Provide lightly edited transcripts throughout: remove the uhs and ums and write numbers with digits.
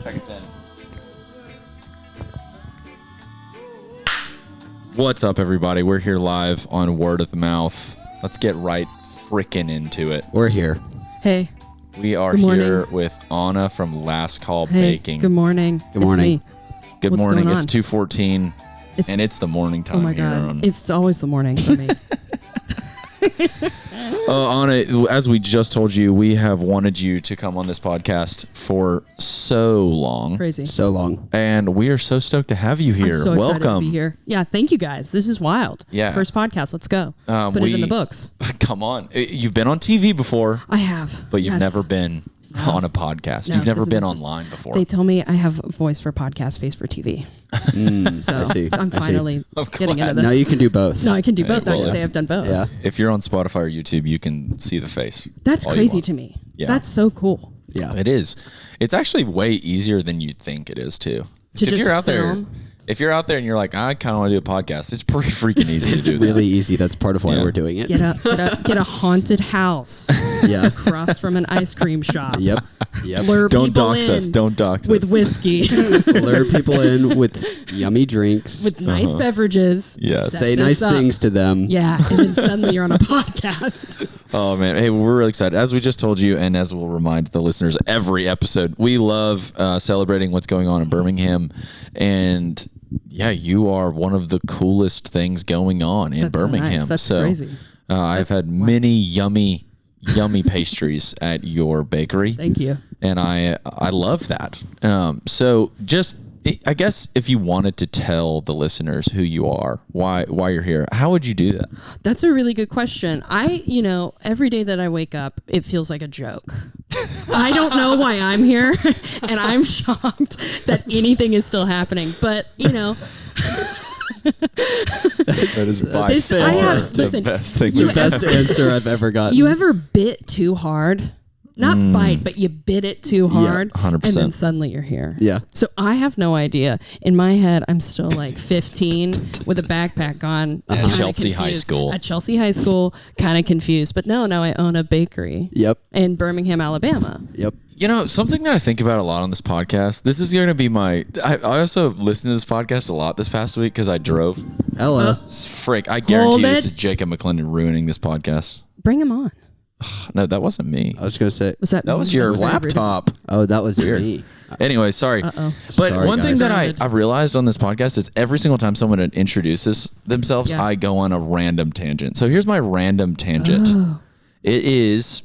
Seconds in. What's up, everybody? We're here live on Word of Mouth. Let's get right frickin' into it. We're here. Hey. We are here with Anna from Last Call Baking. Good morning. Good morning. It's me. Good What's morning. going on? It's 2:14, and it's the morning time. Oh my here God. on... It's always the morning for me. Anna, as we just told you, we have wanted you to come on this podcast for so long. Crazy. So long. And we are so stoked to have you here. I'm so Welcome. excited to be here. Yeah, thank you guys. This is wild. Yeah. First podcast. Let's go. Put it in the books. Come on. You've been on TV before. I have. But you've Yes. never been on a podcast. No, You've never this is been my first. online before. They tell me I have a voice for podcast, face for TV. So I see. I'm finally getting into this. Now you can do both. No, I can do both. I well, can say I've done both. Yeah. If you're on Spotify or YouTube, you can see the face. That's all you crazy want. to me. Yeah. That's so cool. Yeah. It is. It's actually way easier than you think it is too. To if just you're out film. there, if you're out there and you're like, I kind of want to do a podcast, it's pretty freaking easy to do. Really easy. That's part of why Yeah. we're doing it. Get a haunted house Yeah. across from an ice cream shop. Yep. Yep. Lure Don't people dox in us. Don't dox with us. whiskey, Lure people in with yummy drinks. with nice beverages. Yes. Set Say this nice up. things to them. Yeah, and then suddenly you're on a podcast. Oh man, hey, we're really excited. As we just told you, and as we'll remind the listeners every episode, we love celebrating what's going on in Birmingham, and yeah, you are one of the coolest things going on in That's so Birmingham. nice. That's so crazy. I've had many yummy pastries at your bakery. Thank you. And I love that. So just, I guess if you wanted to tell the listeners who you are, why you're here, how would you do that? That's a really good question. Every day that I wake up, it feels like a joke. I don't know why I'm here, and I'm shocked that anything is still happening. But, That is by This- far I have- the listen, best thing you we've Best answer I've ever gotten. you ever bit too hard? Not bite, but you bit it too hard. 100%. And then suddenly you're here. Yeah. So I have no idea. In my head, I'm still like 15 with a backpack on. At kinda Chelsea High confused. School. At Chelsea High School, kind of confused. But no, now I own a bakery Yep. in Birmingham, Alabama. Yep. Something that I think about a lot on this podcast, this is going to be I also listened to this podcast a lot this past week because I drove. Hello. Frick, I guarantee Hold this it. is Jacob McClendon ruining this podcast. Bring him on. No, that wasn't me. I was going to say. That was your That's very rude. laptop. Oh, that was me. Anyway, sorry. Uh-oh. But Sorry, one thing guys. that I've realized on this podcast is every single time someone introduces themselves, Yeah. I go on a random tangent. So here's my random tangent. Oh. It is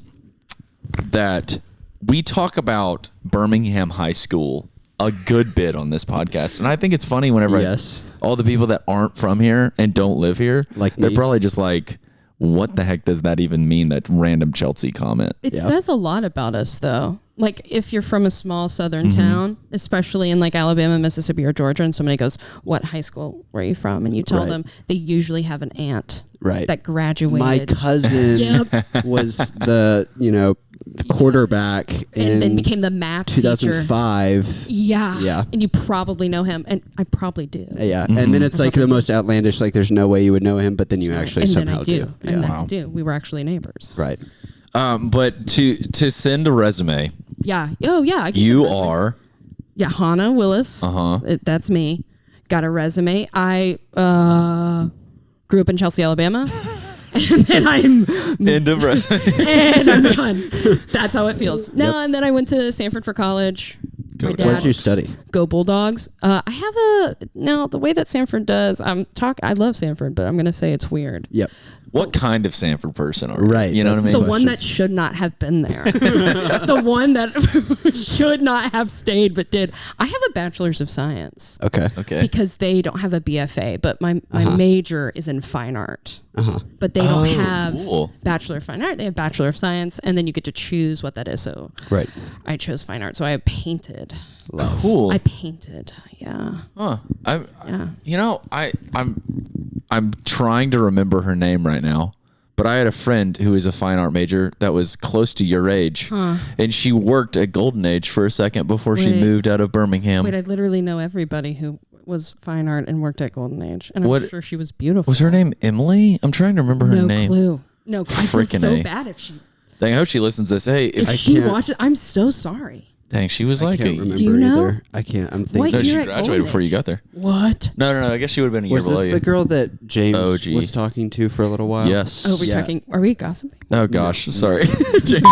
that we talk about Birmingham High School a good bit on this podcast. And I think it's funny whenever Yes. all the people that aren't from here and don't live here, Like they're me. probably just like, what the heck does that even mean, that random Chelsea comment? It Yeah. says a lot about us, though. Like, if you're from a small southern Mm-hmm. town, especially in like Alabama, Mississippi, or Georgia, and somebody goes, "What high school were you from?" and you tell Right. them, they usually have an aunt Right. that graduated. My cousin Yep. was the, quarterback and then in became the math teacher. 2005. Yeah. Yeah. And you probably know him. And I probably do. Yeah. And then it's like the most outlandish, like there's no way you would know him, but then you actually and then somehow I do. do. And then Yeah. I do. We were actually neighbors. Right. But to send a resume, Yeah. Oh, yeah. I can you send a resume. are... Yeah. Hannah Willis. Uh-huh. That's me. Got a resume. I grew up in Chelsea, Alabama. And then End of resume. and I'm done. That's how it feels. No, and then I went to Samford for college. Go My to dad- What did you study? Go Bulldogs. The way that Samford does, I love Samford, but I'm going to say it's weird. Yep. What kind of Sanford person are you? Right, You know what I that's mean? The one that should not have been there. The one that should not have stayed but did. I have a bachelor's of science Okay. Okay. because they don't have a BFA, but my major is in fine art. But they don't have cool. bachelor of fine art. They have bachelor of science, and then you get to choose what that is. So Right. I chose fine art. So I painted. Cool. I painted. Yeah. Huh. Yeah. I'm trying to remember her name right now, but I had a friend who is a fine art major that was close to your age, and she worked at Golden Age for a second before she Wait. moved out of Birmingham. Wait, I literally know everybody who was fine art and worked at Golden Age, and What- I'm sure she was beautiful. Was her name Emily? I'm trying to remember her no name. clue. No, I feel Frickin' so A. bad if she Dang, I hope she listens to this. Hey, if if she can't- watches. I'm so sorry. Dang, she was I like can't a. remember Do you know? either. I can't. I'm What thinking. No, she You're at graduated Golden before you Age. got there. What? No. I guess she would have been a year Was below this you. the girl that James OG. was talking to for a little while? Yes. Oh, we're Yeah. talking. Are we gossiping? Oh gosh, sorry, James.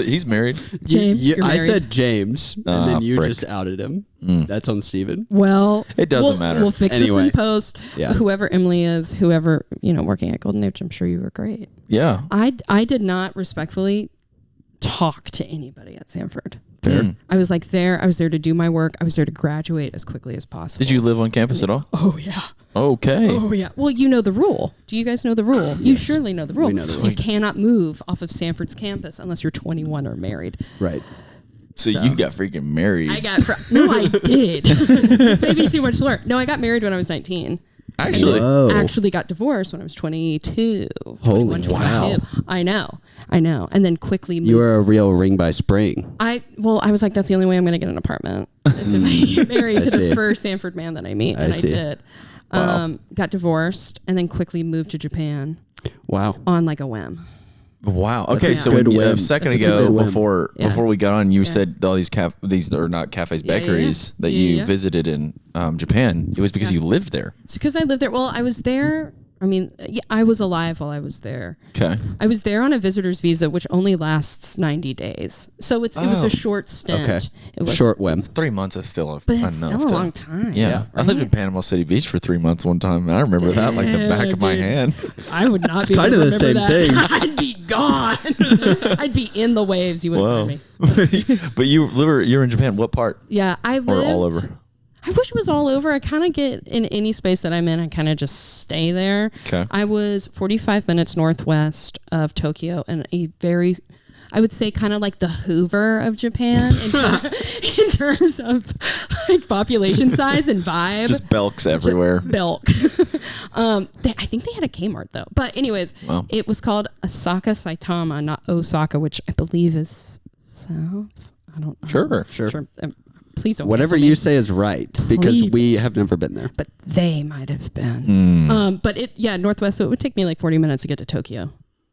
He's married. James, you're I married. said James, and Ah, then you frick. just outed him. That's on Steven. Well, It doesn't we'll- matter. We'll fix this Anyway. in post. Yeah. Whoever Emily is, whoever working at Golden Age, I'm sure you were great. Yeah. I did not respectfully talk to anybody at Samford. Fair. I was there. I was there to do my work. I was there to graduate as quickly as possible. Did you live on campus at all? Oh yeah. Okay. Oh yeah. Well, you know the rule. Do you guys know the rule? You surely know the rule. We know the rule. You cannot move off of Samford's campus unless you're 21 or married. Right. So you got freaking married. I did. This may be too much to learn. No, I got married when I was 19. Actually. Whoa. Actually got divorced when I was 22. Holy 21, wow. 22. I know. And then quickly moved. You were a real ring by spring. I was like, that's the only way I'm going to get an apartment is if I get married to see. the first Samford man that I meet. And I see. did. Wow. Got divorced and then quickly moved to Japan Wow. on like a whim. Wow. Okay, a so good when, a whim. second That's a ago good whim. before Yeah. before we got on, you said all these are not cafes, Yeah, yeah, bakeries yeah. that Yeah, you yeah. visited in Japan. It was because you lived there. It's because I lived there. Well, I was there. I mean, yeah, I was alive while I was there. Okay. I was there on a visitor's visa, which only lasts 90 days. So it was Oh. a short stint. Okay. It was Short whim. 3 months is still But enough. it's still a to- long time. Yeah, I lived in Panama City Beach for 3 months one time. And I remember that like the back of my dude. hand. I would not be kind able of to the remember same that. thing. I'd be gone. I'd be in the waves. You wouldn't find me. But you're in Japan. What part? Yeah, I lived. Or all over? I wish it was all over. I kind of get in any space that I'm in. I kind of just stay there. Okay. I was 45 minutes northwest of Tokyo, and I would say kind of like the Hoover of Japan in terms of like population size and vibe. Just belks everywhere. Belk. I think they had a Kmart though. But anyways, Wow. it was called Osaka Saitama, not Osaka, which I believe is south. I don't know. Sure. Please don't. Whatever cancel you me. say is right because Please. we have never been there. But they might have been. Hmm. But northwest. So it would take me like 40 minutes to get to Tokyo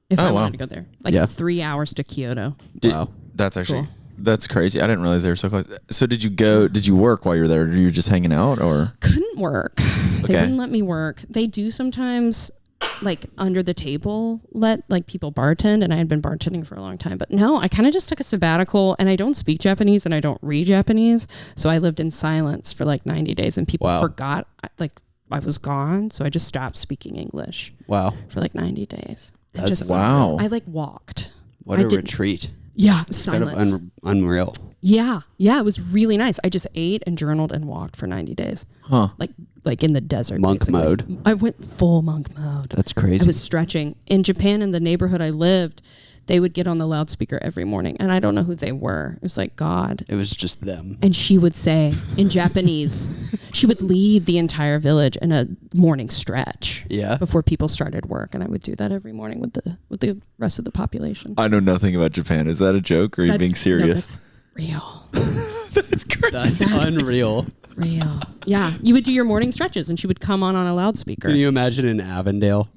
if I wow. wanted to go there. Like Yeah. 3 hours to Kyoto. Wow. That's actually Cool. that's crazy. I didn't realize they were so close. So did you work while you were there? Or were you just hanging out or? Couldn't work. They Okay. wouldn't let me work. They do sometimes like under the table let like people bartend, and I had been bartending for a long time. But no, I kind of just took a sabbatical, and I don't speak Japanese and I don't read Japanese. So I lived in silence for like 90 days, and people Wow. forgot like I was gone. So I just stopped speaking English Wow. for like 90 days. I That's- just, wow. I like walked. What I a didn't- retreat. Yeah, Kind of silence. unreal. Yeah, it was really nice. I just ate and journaled and walked for 90 days. Huh. Like in the desert. Monk basically. mode. I went full monk mode. That's crazy. I was stretching. In Japan, in the neighborhood I lived, they would get on the loudspeaker every morning, and I don't know who they were. It was like God. It was just them. And she would say in Japanese, she would lead the entire village in a morning stretch. Yeah. Before people started work, and I would do that every morning with the rest of the population. I know nothing about Japan. Is that a joke or are you being No, serious? that's real. That's crazy. That's unreal. Real. Yeah. You would do your morning stretches, and she would come on a loudspeaker. Can you imagine in Avondale?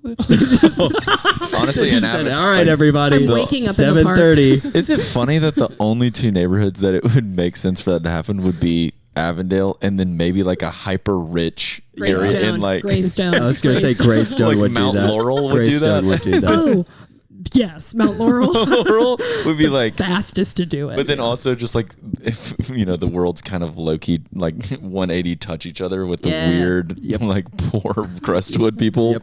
Honestly, Just an said, avid- all right, everybody. I'm waking up in the park." 7:30. Is it funny that the only two neighborhoods that it would make sense for that to happen would be Avondale and then maybe like a hyper rich area Greystone. in like Greystone. I was going to say Greystone Like would Mount do that. Laurel would do Greystone that? would do that. Oh, yes. Mount Laurel. Laurel would be like. Fastest to do it. But then also just like if the world's kind of low key like 180 touch each other with the Yeah. weird like poor Crestwood people. Yep.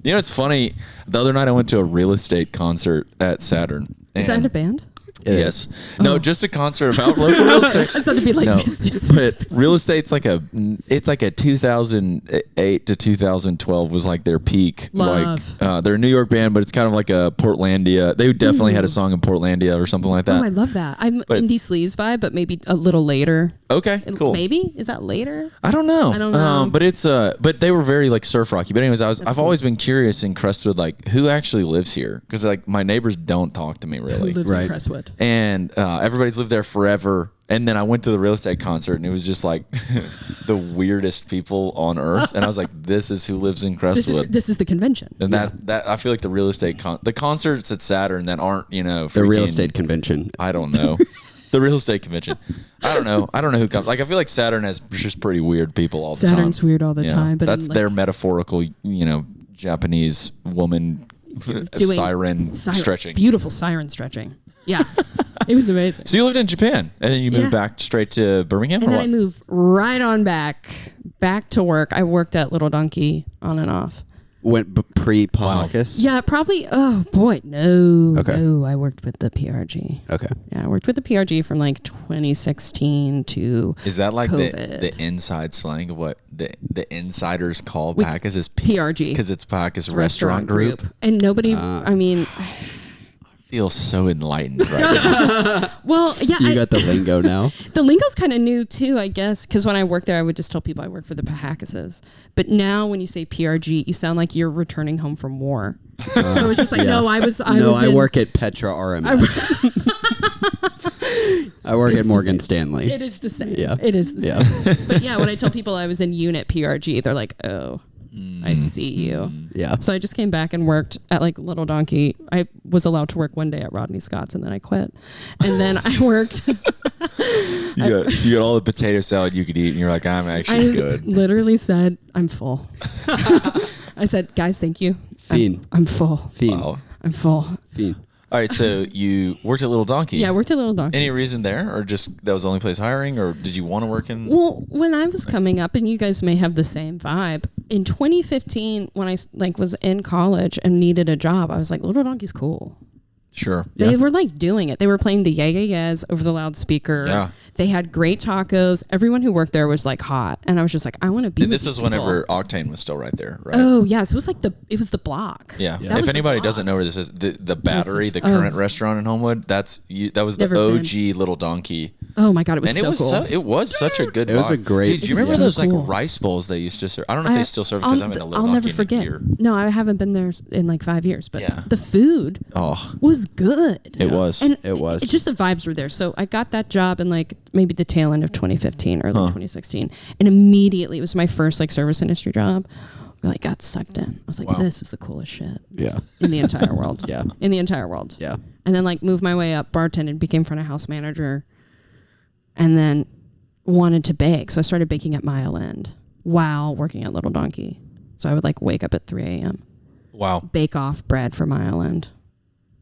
It's funny. The other night I went to a real estate concert at Saturn. Is that a band? Yes. No, just a concert about local real estate. I thought it'd be like No, business. but real estate's like a 2008 to 2012 was like their peak. Love. Like they're a New York band, but it's kind of like a Portlandia. They definitely had a song in Portlandia or something like that. Oh, I love that. I'm But- indie sleaze vibe, but maybe a little later. Okay, cool. Maybe is that later? I don't know. I don't know. But it's but they were very like surf rocky. But anyways, I've always been curious in Crestwood like who actually lives here because like my neighbors don't talk to me Who really. lives in Right. Crestwood? And everybody's lived there forever. And then I went to the real estate concert, and it was just like the weirdest people on earth. And I was like, "This is who lives in Crestwood." This is the convention. And that I feel like the real estate the concerts at Saturn that aren't The real freaking- estate convention. I don't know. The real estate convention. I don't know who comes. Like, I feel like Saturn has just pretty weird people all the time. Saturn's weird all the time, but that's their metaphorical, Japanese woman siren stretching. Beautiful siren stretching. Yeah. It was amazing. So you lived in Japan, and then you moved back straight to Birmingham? And then I moved right on back to work. I worked at Little Donkey on and off. Went pre-Pahakis? Yeah, probably. Oh, boy. No. Okay. No, I worked with the PRG. Okay. Yeah, I worked with the PRG from like 2016 to Is that like COVID. the inside slang of what the insiders call Pahakis is PRG? Because it's Pahakis Restaurant Group. And nobody, I mean... I feel so enlightened right now. Well, yeah. You got the lingo now? The lingo's kind of new too, I guess, because when I worked there, I would just tell people I work for the Pahakises. But now when you say PRG, you sound like you're returning home from war. So it's just like, no, I work at Petra RMS. I work at Morgan Stanley. It is the same. Yeah. It is the same. But yeah, when I tell people I was in unit PRG, they're like, oh, I see you. Yeah. So I just came back and worked at like Little Donkey. I was allowed to work one day at Rodney Scott's and then I quit. And then I worked. You got all the potato salad you could eat, and you're like, I'm actually good. Literally said, I'm full. I said, guys, thank you. Fiend. I'm full. Fiend. Wow. I'm full. Fiend. All right, so you worked at Little Donkey. Yeah, I worked at Little Donkey. Any reason there, or just that was the only place hiring, or did you want to work in? Well, when I was coming up, and you guys may have the same vibe, in 2015, when I was in college and needed a job, I was like, Little Donkey's cool. Sure. They were like doing it. They were playing the Yeah Yeah Yeahs over the loudspeaker. Yeah. They had great tacos. Everyone who worked there was like hot, and I was just like, I want to be. And with this these is whenever people. Octane was still right there, right? Oh yes, it was like the block. Yeah. That was If the anybody block. doesn't know where this is, the Battery, the Oh. current restaurant in Homewood, that was the Never OG Little Donkey. Oh my god, it was And so it was cool. it was such a good. It was vibe. a great- Dude, do you It was remember so those cool. like rice bowls they used to serve? I don't know if they still serve because I'm in a Little I'll Donkey never forget. here. No, I haven't been there in like 5 years, but Yeah. the food Oh, was good. it was. And It was. just the vibes were there. So I got that job in like maybe the tail end of 2015, early 2016, and immediately it was my first like service industry job. I like got sucked in. I was like, Wow. this is the coolest shit Yeah. in the entire world. Yeah. In the entire world. Yeah. And then like moved my way up, bartended, became front of house manager, and then wanted to bake. So I started baking at Mile End while working at Little Donkey. So I would like wake up at 3 a.m., Wow. bake off bread for Mile End,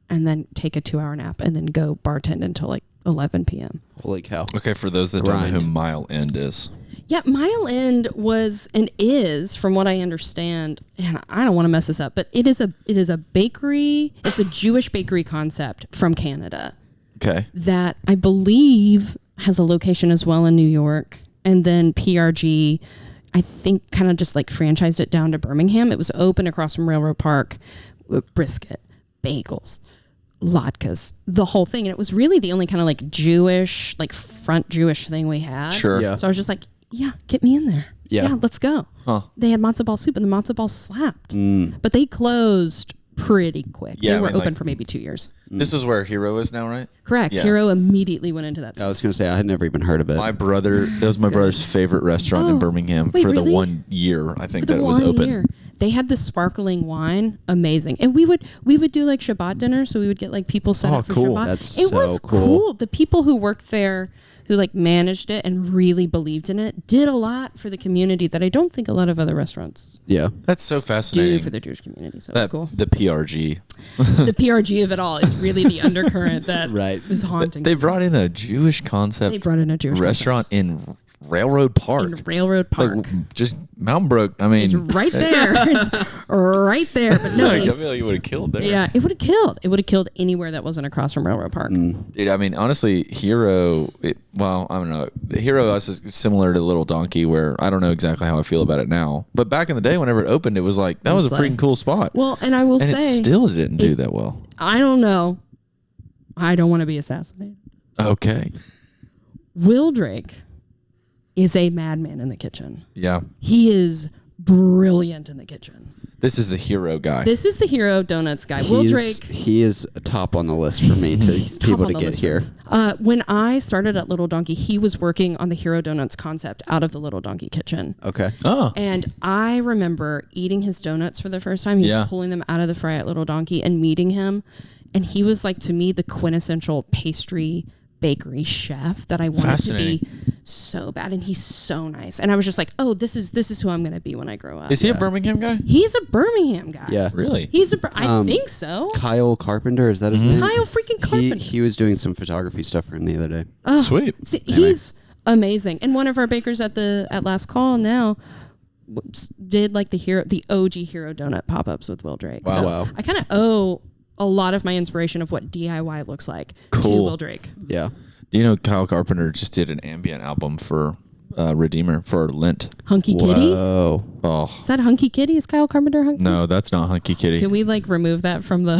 and then take a 2-hour nap and then go bartend until like 11 p.m. Holy cow. Okay, for those that don't know Grind. who Mile End is. Yeah, Mile End was and is, from what I understand, and I don't want to mess this up, but it is a bakery. It's a Jewish bakery concept from Canada Okay. that I believe has a location as well in New York, and then PRG, I think, kind of just like franchised it down to Birmingham. It was open across from Railroad Park with brisket, bagels, latkes, the whole thing. And it was really the only kind of like Jewish, like front Jewish thing we had. Sure. Yeah. So I was just like, yeah, get me in there. Yeah. Let's go. Huh. They had matzo ball soup and the matzo ball slapped. But they closed pretty quick. Yeah, they I were mean, open like- for maybe 2 years. This is where Hero is now, right? Correct. Yeah. Hero immediately went into that I was space. going to say, I had never even heard of it. That was my brother's favorite restaurant in Oh, Birmingham wait, for the really? 1 year, I think, For the that it was 1 open. year. They had the sparkling wine, amazing. And we would do like Shabbat dinner, so we would get like people set Oh, up for cool. Shabbat. That's it so was cool. The people who worked there, who like managed it and really believed in it, did a lot for the community that I don't think a lot of other restaurants Yeah. That's so fascinating. do for the Jewish community. So it's cool. The PRG. The PRG of it all is really the undercurrent that Right. is haunting. They brought in a Jewish concept They brought in a Jewish restaurant in Railroad Park. in Railroad It's Park. like just Mountain Brook. I mean, It's right there. It's right there. But no, I it's- feel like you would have killed there. yeah, it would have killed. It would have killed anywhere that wasn't across from Railroad Park. Dude, I mean, honestly, Hero, I don't know. Hero is similar to Little Donkey, where I don't know exactly how I feel about it now. But back in the day, whenever it opened, it was like, that was a It's like- freaking cool spot. Well, and I will and say, it still didn't do that well. I don't know. I don't want to be assassinated. Okay. Will Drake is a madman in the kitchen. Yeah. He is brilliant in the kitchen. This is the Hero guy. This is the Hero Donuts guy. Will Drake. He is top on the list for me to top people on to the get list here. When I started at Little Donkey, he was working on the Hero Donuts concept out of the Little Donkey kitchen. Okay. Oh. And I remember eating his donuts for the first time. He Yeah. was pulling them out of the fry at Little Donkey and meeting him. And he was like, to me, the quintessential pastry bakery chef that I wanted to be so bad, and he's so nice. And I was just like, oh, this is who I'm going to be when I grow up. Is he a Birmingham guy? He's a Birmingham guy. Yeah. Really? I think so. Kyle Carpenter, is that his name? Kyle freaking Carpenter. He was doing some photography stuff for him the other day. Oh, Sweet. See, he's amazing. And one of our bakers at Last Call now did like the OG Hero Donut pop-ups with Will Drake. Wow. So Wow. I kind of owe a lot of my inspiration of what DIY looks like to Will Drake. Yeah. Do you know Kyle Carpenter just did an ambient album for Redeemer for Lent? Hunky Kitty? Oh. Oh. Is that Hunky Kitty? Is Kyle Carpenter Hunky? No, that's not Hunky Kitty. Can we like remove that from the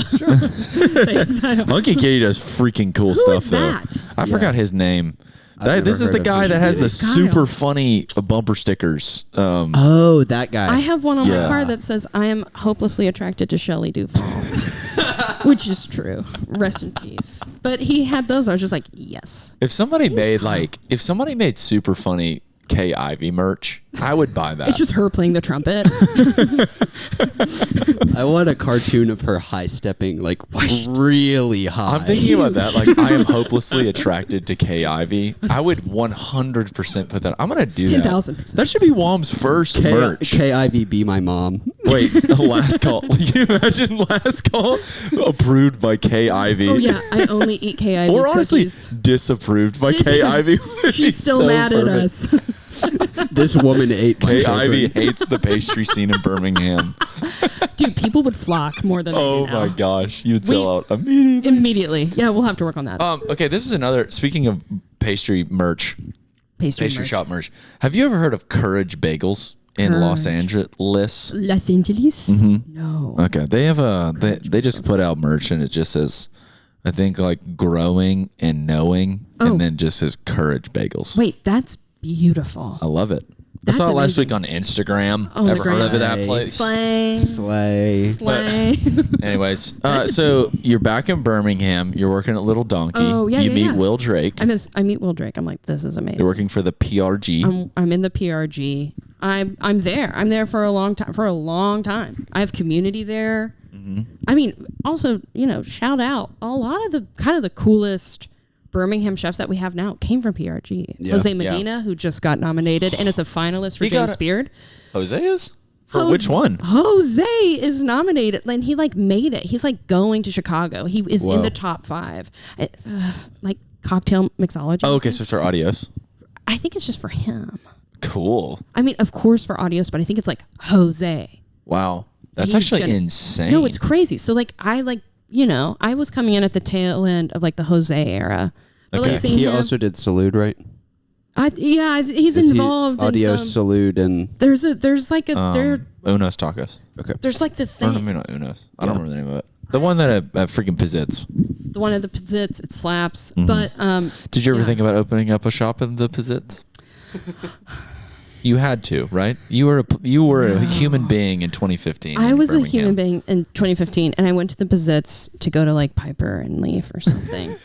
Hunky Kitty does freaking cool Who stuff is though. that? I forgot his name. I've This is never the heard of guy him. that has the His name is super Kyle. funny bumper stickers. Oh, that guy. I have one on Yeah. my car that says I am hopelessly attracted to Shelley Duvall. Which is true. Rest in peace. But he had those. I was just like, yes. If somebody Seems calm. made super funny Kay Ivy merch, I would buy that. It's just her playing the trumpet. I want a cartoon of her high stepping like really high. I'm thinking about that. Like, I am hopelessly attracted to Kay Ivy. I would 100% put that. I'm gonna do that. 10,000%. That should be Wom's first merch. KIV be my mom. Wait, last call. Can you imagine last call approved by Kay Ivy? Oh yeah, I only eat KIV's Or honestly, cookies. disapproved by Kay Ivy. would be She's still so mad at perfect. us. This woman ate my Kay children. Ivy hates the pastry scene in Birmingham. Dude, people would flock more than Oh they do now. my gosh, you would sell We- out immediately. Immediately. Yeah, we'll have to work on that. Okay, this is another. Speaking of pastry merch, pastry merch. shop merch. Have you ever heard of Courage Bagels in Los Angeles? Los Angeles? Mm-hmm. No. Okay, they have they just put out merch and it just says, I think like growing and knowing, and then just says Courage Bagels. Wait, that's beautiful. I love it. That's I saw it last amazing. week on Instagram. On the Ever heard of gram. that place? Slang. Slay. Slang. Anyways, so you're back in Birmingham. You're working at Little Donkey. Oh, yeah, You yeah, meet yeah. Will Drake. I meet Will Drake. I'm like, this is amazing. You're working for the PRG. I'm in the PRG. I'm there. I'm there for a long time. I have community there. Mm-hmm. I mean, also, shout out a lot of the kind of the coolest Birmingham chefs that we have now came from PRG. Yeah. Jose Medina, who just got nominated and is a finalist for He got James a- Beard. Jose is? For which one? Jose is nominated, and he like made it. He's like going to Chicago. He is in the top 5. Like cocktail mixology. Oh, okay, so it's for Adios. I think it's just for him. Cool. I mean, of course for Adios, but I think it's like Jose. Wow. That's He's actually gonna- insane. No, it's crazy. So like I was coming in at the tail end of like the Jose era. But Okay. like seeing He him, also did Salute, right? he's Is he involved in Adios, some. Salute, and There's like a Unos Tacos. there's like the Or, thing. maybe not Unos. I don't remember the name of it. The one that at freaking Pizzits. The one of the Pizzits, it slaps. Mm-hmm. But Did you ever Yeah. think about opening up a shop in the Pizzits? You had to, right? You were a human being in 2015. I in was a Birmingham. human being in 2015, and I went to the Pizzits to go to like Piper and Leaf or something.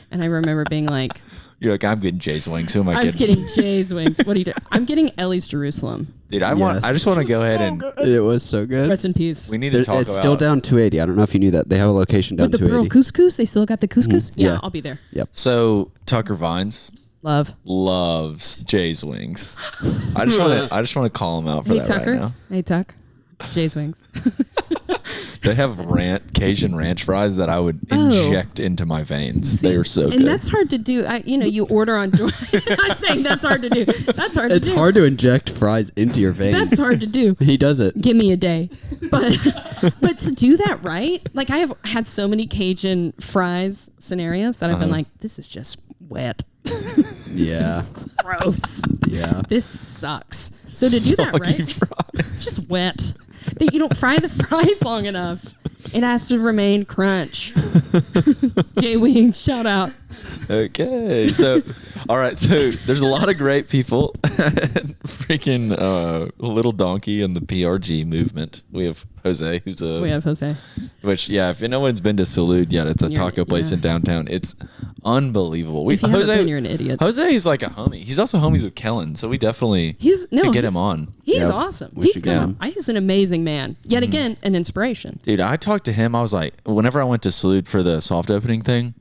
And I remember being like, You're like, I'm getting Jay's wings. Who am I I was getting? getting Jay's wings. What do you do? I'm getting Ellie's Jerusalem. Dude, I just want to go ahead and it was so good. Rest in peace. we need to talk It's about. still down 280. I don't know if you knew that. They have a location down With the pearl 280. couscous, they still got the couscous. Yeah, Yeah. I'll be there. So Tucker Vines Love. loves Jay's wings. I just want to call him out for Hey that Tucker. right now. Hey Tuck. Jay's wings. They have Cajun ranch fries that I would inject into my veins. They are so good. And that's hard to do. You order on Joy. I'm saying that's hard to do. That's hard to It's do. hard to inject fries into your veins. That's hard to do. He does it. Give me a day. But to do that right, like I have had so many Cajun fries scenarios that I've been like, this is just wet. Yeah. Gross. Yeah. This sucks. So to do that Soggy right, fries. it's just wet. You don't fry the fries long enough. It has to remain crunch. Jay Wings, shout out. Okay, so all right, so there's a lot of great people. Freaking Little Donkey and the PRG movement. We have Jose, who's We have Jose. which if no one's been to Salud yet, it's a You're- taco place yeah. in downtown. It's unbelievable. If you haven't been, you're an idiot. Jose is like a homie. He's also homies with Kellen, so we definitely could get him on. He's Yeah, awesome. we should get come him. on. He's an amazing man. Yet again, an inspiration. Dude, I talked to him. I was like, whenever I went to Salud for the soft opening thing,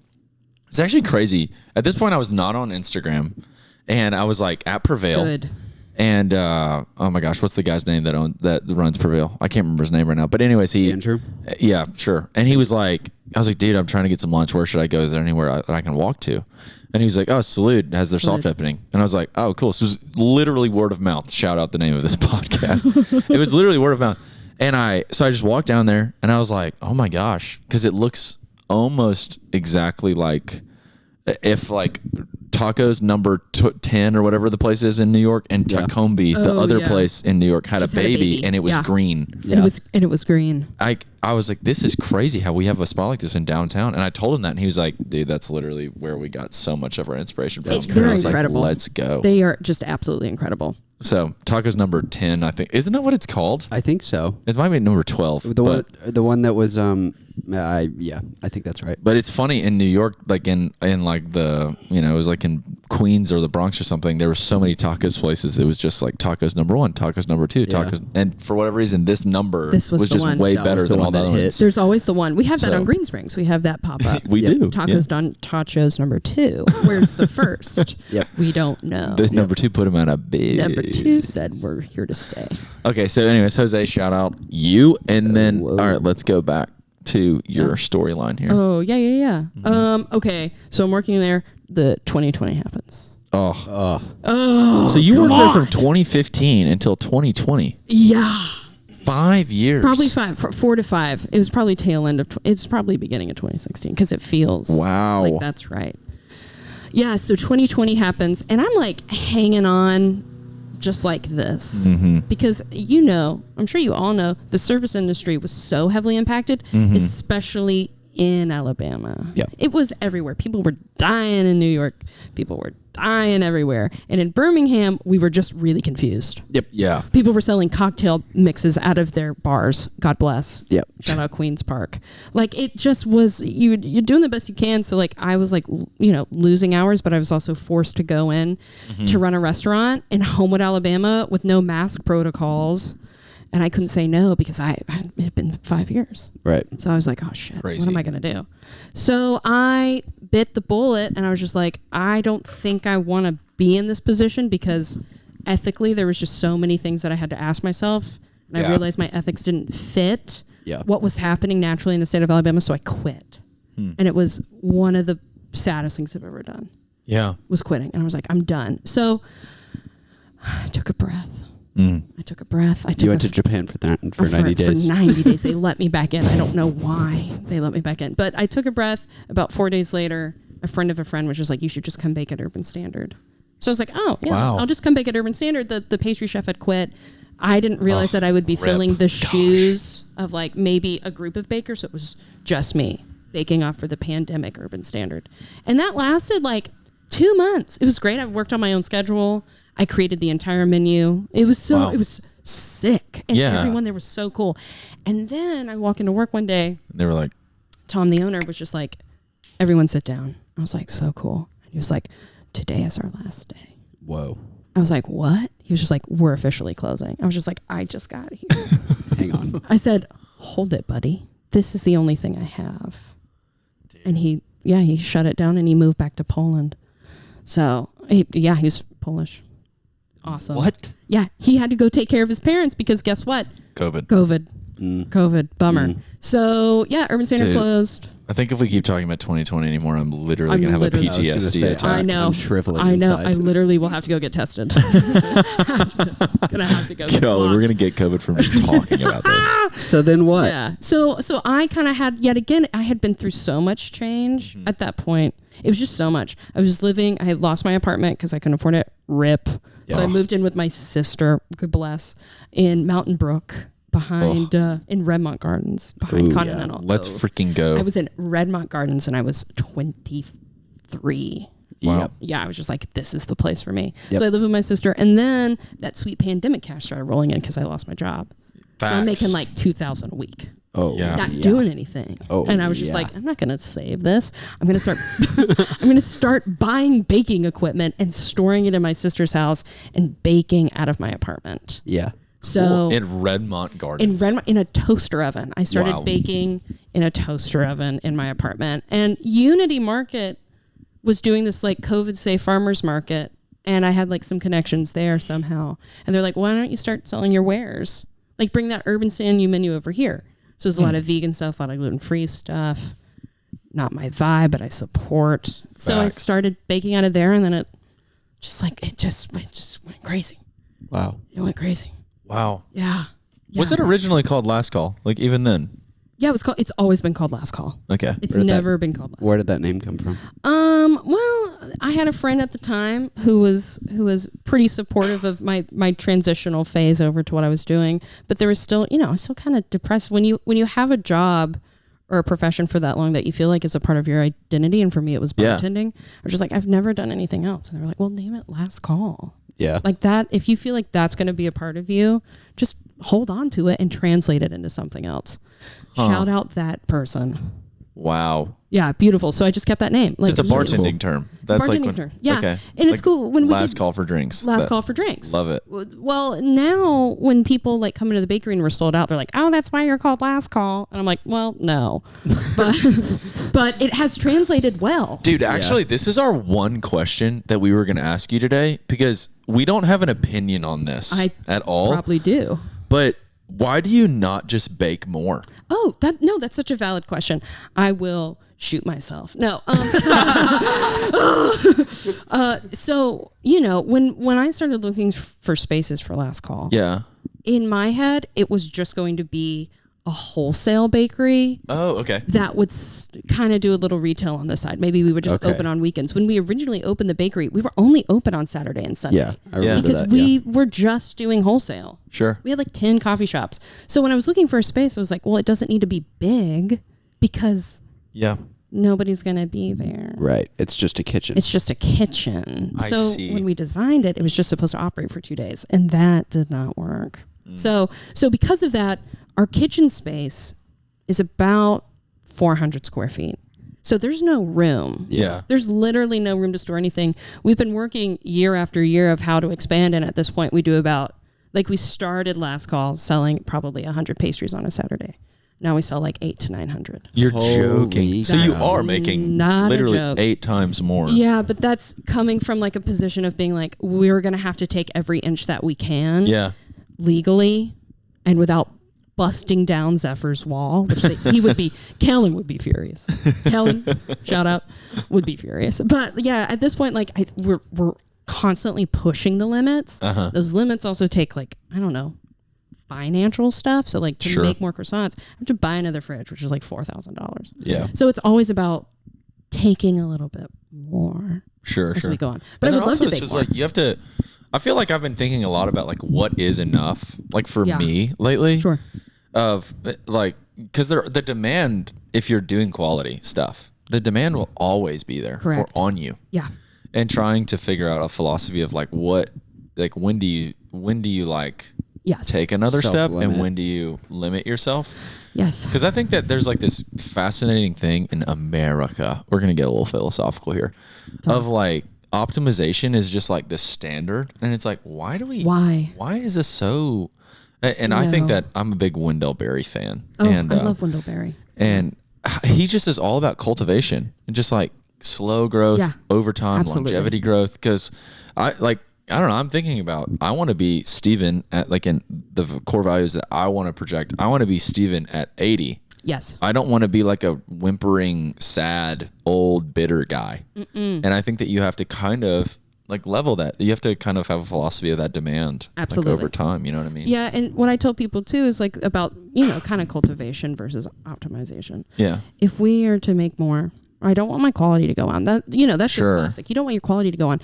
It's actually crazy. At this point, I was not on Instagram, and I was like at Prevail. Good. And oh my gosh, what's the guy's name that runs Prevail? I can't remember his name right now. But anyways, Andrew. Yeah, sure. And he was like, I was like, dude, I'm trying to get some lunch. Where should I go? Is there anywhere that I can walk to? And he was like, oh, Salute has their soft opening. And I was like, oh, cool. So it was literally word of mouth. Shout out the name of this podcast. It was literally word of mouth. And I just walked down there, and I was like, oh my gosh, because it looks almost exactly like if like Tacos number 10 or whatever the place is in New York, and Tacombe, the other place in New York, had a baby, and it was green. Yeah. And it was green. I was like, this is crazy how we have a spot like this in downtown. And I told him that, and he was like, dude, that's literally where we got so much of our inspiration from. They're incredible. Like, let's go. They are just absolutely incredible. So Tacos number 10, I think. Isn't that what it's called? I think so. It might be number 12. The one that was I think that's right. But it's funny in New York, like in like the, it was like in Queens or the Bronx or something, there were so many tacos places. It was just like Tacos number 1, Tacos number 2, Tacos, and for whatever reason, this number was just one. way better than all the other ones. There's always the one. We have that on Green Springs. We have that pop up. We do. Tacos done Tachos number 2. Where's the first? We don't know. The number 2 put him on a big. Number 2 said we're here to stay. Okay, so anyways, Jose, shout out you, and then all right, let's go back to your storyline here. Oh yeah. Okay, so I'm working there. The 2020 happens. So you worked there from 2015 until 2020. Yeah. 5 years. Probably 4 to 5. It was probably tail end of. It's probably beginning of 2016 because it feels. Wow. Like that's right. Yeah. So 2020 happens, and I'm like hanging on. Just like this, because I'm sure you all know, the service industry was so heavily impacted, especially in Alabama. Yep. It was everywhere. People were dying in New York. People were dying everywhere. And in Birmingham, we were just really confused. Yep. Yeah. People were selling cocktail mixes out of their bars. God bless. Yep. Shout out Queens Park. Like it just was, you're doing the best you can. So like I was like, losing hours, but I was also forced to go in to run a restaurant in Homewood, Alabama with no mask protocols. And I couldn't say no because it had been 5 years. Right. So I was like, oh shit, Crazy. what am I going to do? So I bit the bullet and I was just like, I don't think I want to be in this position because ethically there was just so many things that I had to ask myself. And I realized my ethics didn't fit what was happening naturally in the state of Alabama. So I quit. And it was one of the saddest things I've ever done. Yeah. Was quitting. And I was like, I'm done. So I took a breath. I took a breath. You went to Japan for 90 days. For 90 days. They let me back in. I don't know why they let me back in. But I took a breath. About 4 days later, a friend of a friend was just like, you should just come bake at Urban Standard. So I was like, oh, yeah, wow. I'll just come bake at Urban Standard. The pastry chef had quit. I didn't realize that I would be filling the shoes of like maybe a group of bakers. So it was just me baking off for the pandemic Urban Standard. And that lasted like 2 months. It was great. I worked on my own schedule. I created the entire menu. It was it was sick. And everyone there was so cool. And then I walk into work one day. They were like, Tom, the owner, was just like, everyone sit down. I was like, so cool. And he was like, today is our last day. Whoa. I was like, what? He was just like, we're officially closing. I was just like, I just got here. Hang on. I said, hold it, buddy. This is the only thing I have. Dude. And he shut it down and he moved back to Poland. So, he's Polish. Awesome. What? Yeah, he had to go take care of his parents because guess what? COVID. Bummer. So, Urban Standard closed. I think if we keep talking about 2020 anymore, I'm literally going to have a PTSD attack. I know. I'm shriveling I know. inside. I literally will have to go get tested. Going to have to go get swabbed. We're going to get COVID from just talking about this. So then what? Yeah. So I kind of had, yet again, I had been through so much change at that point. It was just so much. I had lost my apartment because I couldn't afford it. RIP. Yeah. So I moved in with my sister, God bless, in Mountain Brook behind, in Redmont Gardens, behind Continental. Yeah. Let's freaking go. I was in Redmont Gardens and I was 23. Wow. Yep. Yeah, I was just like, this is the place for me. Yep. So I lived with my sister. And then that sweet pandemic cash started rolling in because I lost my job. Facts. So I'm making like $2,000 a week. Oh, yeah. Not doing anything. Oh, and I was just like, I'm not going to save this. I'm going to start buying baking equipment and storing it in my sister's house and baking out of my apartment. Yeah. So in Redmont Gardens. In a toaster oven. I started baking in a toaster oven in my apartment. And Unity Market was doing this like COVID safe farmers market, and I had like some connections there somehow. And they're like, why don't you start selling your wares? Like bring that urban standard menu over here. So there's a lot of vegan stuff, a lot of gluten-free stuff. Not my vibe, but I support. Facts. So I started baking out of there, and then it just went crazy. Wow. It went crazy. Wow. Yeah. Was it originally called Last Call? Like even then? Yeah, it's always been called Last Call. Okay. It's never been called Last Call. Where did that name come from? Well, I had a friend at the time who was pretty supportive of my transitional phase over to what I was doing, but there was still, I was still kind of depressed when you have a job or a profession for that long that you feel like is a part of your identity. And for me, it was bartending. I was just like, I've never done anything else. And they were like, well, name it Last Call. Yeah. Like that, if you feel like that's going to be a part of you, just hold on to it and translate it into something else. Shout out that person. Wow. Yeah, beautiful. So I just kept that name. Like, it's a bartending term. That's bartending term. Yeah. Okay. And it's cool when we last call for drinks. Last call for drinks. Love it. Well, now when people like come into the bakery and we're sold out, they're like, oh, that's why you're called Last Call. And I'm like, well, no. but it has translated well. Dude, actually, this is our one question that we were going to ask you today because we don't have an opinion on this at all. Probably do. But why do you not just bake more? Oh, that's such a valid question. I will shoot myself. No. So, when I started looking for spaces for Last Call, in my head, it was just going to be a wholesale bakery. Oh, okay. That would kind of do a little retail on the side. Maybe we would just open on weekends. When we originally opened the bakery, we were only open on Saturday and Sunday. Yeah, I remember because that, we were just doing wholesale. Sure. We had like 10 coffee shops. So when I was looking for a space, I was like, well, it doesn't need to be big because nobody's going to be there. Right. It's just a kitchen. It's just a kitchen. I see. When we designed it, it was just supposed to operate for 2 days, and that did not work. So because of that, our kitchen space is about 400 square feet. So there's no room. Yeah. There's literally no room to store anything. We've been working year after year of how to expand. And at this point we do about, we started Last Call selling probably 100 pastries on a Saturday. Now we sell like 800 to 900. You're joking. So you are making literally 8 times more. Yeah, but that's coming from like a position of being like, we're going to have to take every inch that we can legally and without busting down Zephyr's wall, which Kellen would be furious. Kellen, shout out, would be furious. But yeah, at this point, we're constantly pushing the limits. Those limits also take financial stuff. So to make more croissants, I have to buy another fridge, which is like $4,000. Yeah. So it's always about taking a little bit more. As we go on. But I would love to bake more. You have to. I feel like I've been thinking a lot about what is enough. For me lately. Sure. Of because the demand, if you're doing quality stuff, the demand will always be there on you. Yeah. And trying to figure out a philosophy of when do you take another step and when do you limit yourself? Yes. Because I think that there's this fascinating thing in America. We're going to get a little philosophical here of optimization is just the standard. And it's why is this so? And I think that I'm a big Wendell Berry fan. Oh, and, I love Wendell Berry. And he just is all about cultivation and just slow growth over time, longevity growth. Because I don't know. I'm thinking about, I want to be Steven at in the core values that I want to project. I want to be Steven at 80. Yes. I don't want to be a whimpering, sad, old, bitter guy. And I think that you have to kind of level that. You have to kind of have a philosophy of that demand. Absolutely. Over time. You know what I mean? Yeah. And what I tell people too is about, kind of cultivation versus optimization. Yeah. If we are to make more, I don't want my quality to go on. That's just classic. You don't want your quality to go on.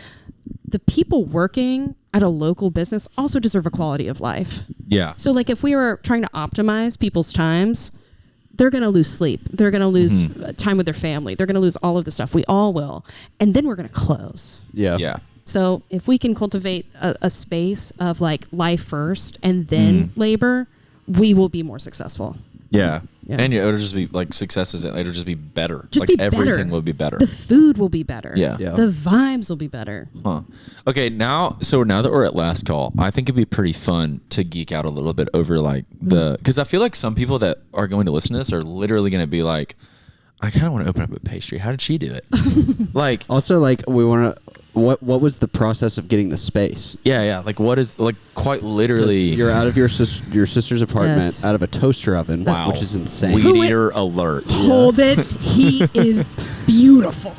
The people working at a local business also deserve a quality of life. Yeah. So if we were trying to optimize people's times, they're going to lose sleep. They're going to lose time with their family. They're going to lose all of the stuff. We all will. And then we're going to close. Yeah. Yeah. So if we can cultivate a space of life first and then labor, we will be more successful. Yeah. And it'll just be success it'll just be better. Everything better. will be better. The food will be better. Yeah. The vibes will be better. Huh. Okay, now that we're at Last Call, I think it'd be pretty fun to geek out a little bit over because I feel some people that are going to listen to this are literally going to be I kind of want to open up a pastry. How did she do it? Like, Also, like, we want to. What was the process of getting the space? yeah. Like, what is like quite literally? You're out of your sister's apartment, Yes. out of a toaster oven, Wow. which is insane. Weed eater alert. Hold it. He is beautiful.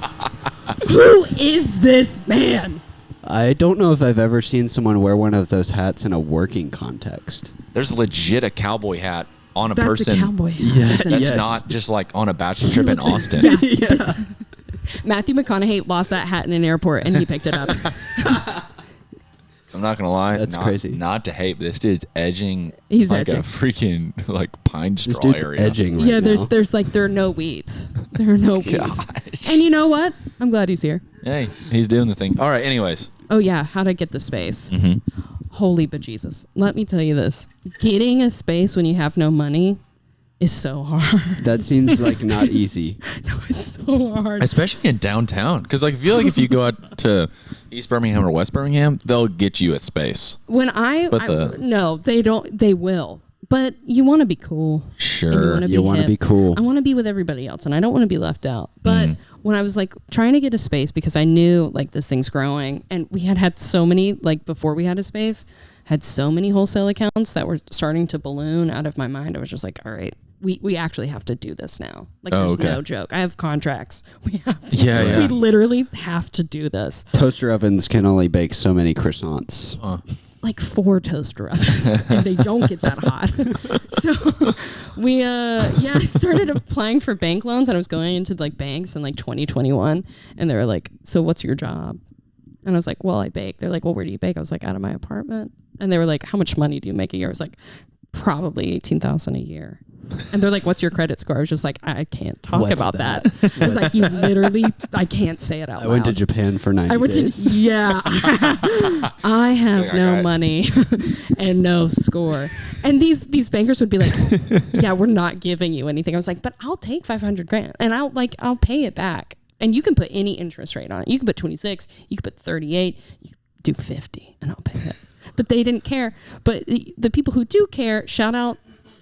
Who is this man? I don't know if I've ever seen someone wear one of those hats in a working context. There's legit a cowboy hat on a That's person. a cowboy. Yes. Isn't it? That's not just like on a bachelor trip in Austin. Yeah. Matthew McConaughey lost that hat in an airport and he picked it up. I'm not gonna lie. That's not, crazy. Not to hate, but this dude's edging. He's like edging. a freaking like pine straw This dude's area. edging right Yeah, now. there's like there are no weeds. There are no weeds. Gosh. And you know what? I'm glad he's here. Hey, he's doing the thing. All right. Anyways. Oh yeah, how to get the space. Mm-hmm. Holy bejesus. Let me tell you this. Getting a space when you have no money is so hard. That seems like not easy. No, it's so hard. Especially in downtown, because like I feel like if you go out to East Birmingham or West Birmingham, they'll get you a space. When no, they don't. They will. But you want to be cool. Sure. And You want to be cool. I want to be with everybody else, and I don't want to be left out. But when I was like trying to get a space, because I knew like this thing's growing, and we had so many, like before we had a space, had so many wholesale accounts that were starting to balloon out of my mind. I was just like, all right, we actually have to do this now. Like there's no joke. I have contracts. We have to. Yeah. We literally have to do this. Toaster ovens can only bake so many croissants. Like 4 toaster ovens and they don't get that hot. So we I started applying for bank loans, and I was going into like banks in like 2021, and they were like, so what's your job? And I was like, well, I bake. They're like, well, where do you bake? I was like, out of my apartment. And they were like, how much money do you make a year? I was like, probably $18,000 a year. And they're like, what's your credit score? I was just like, I can't talk What's about that? that. I was like, you literally, I can't say it out loud. I went to Japan for 90 days. I have no money and no score. And these bankers would be like, yeah, we're not giving you anything. I was like, but I'll take $500,000 and I'll pay it back. And you can put any interest rate on it. You can put 26, you can put 38, you can do 50 and I'll pay it. But they didn't care. But the people who do care, shout out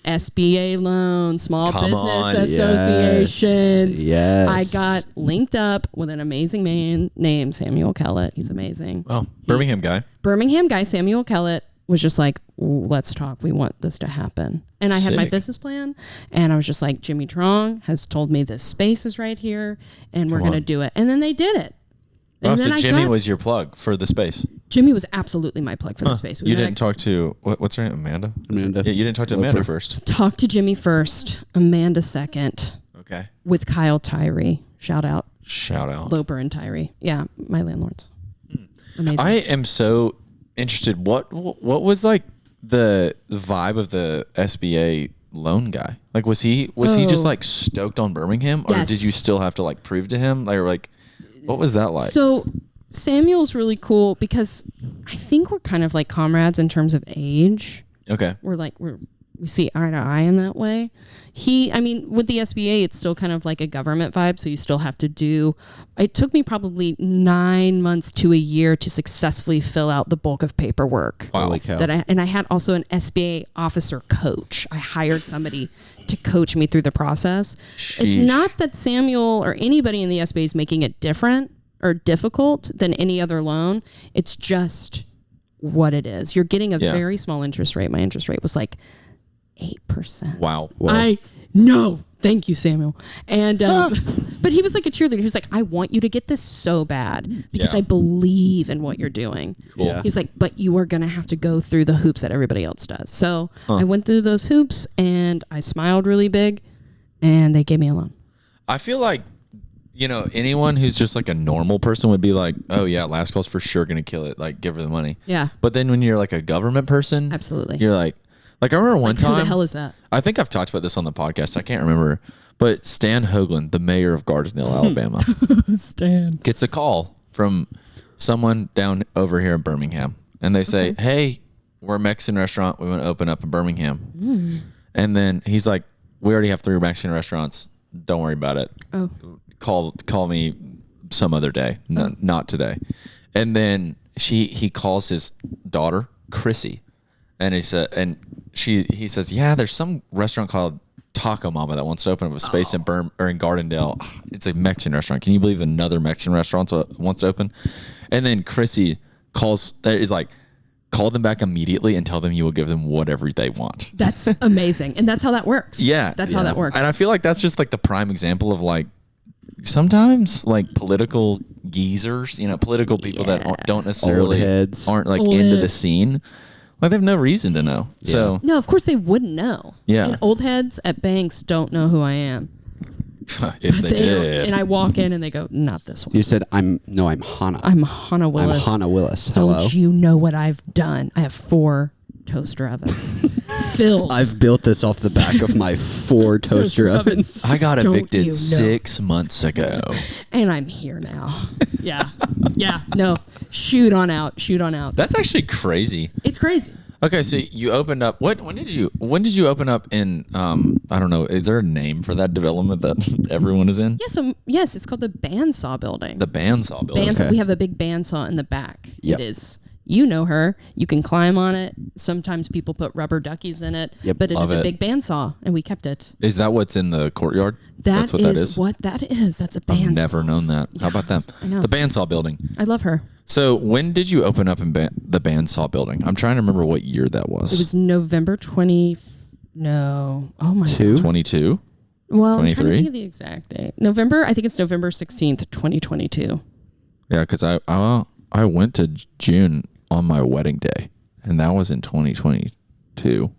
SBA loans, small business associations. Yes. I got linked up with an amazing man named Samuel Kellett. He's amazing. Oh, Birmingham guy. Birmingham guy, Samuel Kellett, was just like, let's talk. We want this to happen. And I had my Sick. business plan, and I was just like, Jimmy Trong has told me this space is right here, and we're going to do it. And then they did it. And Oh, then so Jimmy was your plug for the space. Jimmy was absolutely my plug for the space. You didn't talk to what's her name? Amanda. Amanda. Yeah, you didn't talk to Amanda first. Talk to Jimmy first, Amanda second, Okay. with Kyle Tyree. Shout out Shout out. Loper and Tyree. Yeah, my landlords. Amazing. I am so interested. What was like the vibe of the SBA loan guy? Like, was he just like stoked on Birmingham, or Yes. did you still have to like prove to him, like what was that like? So Samuel's really cool because I think we're kind of like comrades in terms of age. Okay. We see eye to eye in that way. With the SBA, it's still kind of like a government vibe. So you still have to do, it took me probably 9 months to a year to successfully fill out the bulk of paperwork. Wow. Holy cow. And I had also an SBA officer coach. I hired somebody to coach me through the process. It's Sheesh. not that Samuel or anybody in the SBA is making it different or difficult than any other loan. It's just what it is. You're getting a very small interest rate. My interest rate was like 8%. Wow. I know. Thank you, Samuel. And but he was like a cheerleader. He was like, I want you to get this so bad because Yeah. I believe in what you're doing. Cool. Yeah. He's like, but you are going to have to go through the hoops that everybody else does. So I went through those hoops and I smiled really big and they gave me a loan. I feel like, anyone who's just like a normal person would be like, oh yeah, last call's for sure gonna kill it. Like, give her the money. Yeah. But then when you're like a government person, Absolutely. you're like I remember one time. Who the hell is that? I think I've talked about this on the podcast. I can't remember. But Stan Hoagland, the mayor of Gardnerville, Alabama, Stan. gets a call from someone down over here in Birmingham. And they say, hey, we're a Mexican restaurant. We want to open up in Birmingham. And then he's like, we already have 3 Mexican restaurants. Don't worry about it. Oh. Call me some other day. Not today. And then he calls his daughter, Chrissy. And he says, yeah, there's some restaurant called Taco Mama that wants to open up a space in in Gardendale. It's a Mexican restaurant. Can you believe another Mexican restaurant wants to open? And then Chrissy call them back immediately and tell them you will give them whatever they want. That's amazing. And that's how that works. Yeah. That's how that works. And I feel like that's just like the prime example of like, sometimes like political geezers, political people that don't necessarily aren't like into the scene. Like they have no reason to know. Yeah. So no, of course they wouldn't know. Yeah. And old heads at banks don't know who I am. If they did. And I walk in and they go, not this one. You said I'm Hannah. I'm Hannah Willis. I'm Hannah Willis. Hello. Don't you know what I've done? I have 4 toaster ovens filled. I've built this off the back of my 4 toaster ovens. I got evicted 6 months ago. And I'm here now. Yeah. Yeah. No. Shoot on out. That's actually crazy. It's crazy. Okay, so you opened up. When did you open up in? I don't know. Is there a name for that development that everyone is in? Yeah. So yes, it's called the bandsaw building. The bandsaw building. Okay. We have a big bandsaw in the back. Yep. It is. You know her. You can climb on it. Sometimes people put rubber duckies in it. Yep. But it Love is a it. big bandsaw, and we kept it. Is that what's in the courtyard? That's what that is. what that is. That's a bandsaw. I've never known that. How about that? I know. The bandsaw building. I love her. So when did you open up in the bandsaw building? I'm trying to remember what year that was. It was November 20. No. Oh my God. 22. Well, 23? I'm trying to think of the exact date. I think it's November 16th, 2022. Yeah, because I went to June on my wedding day, and that was in 2022. And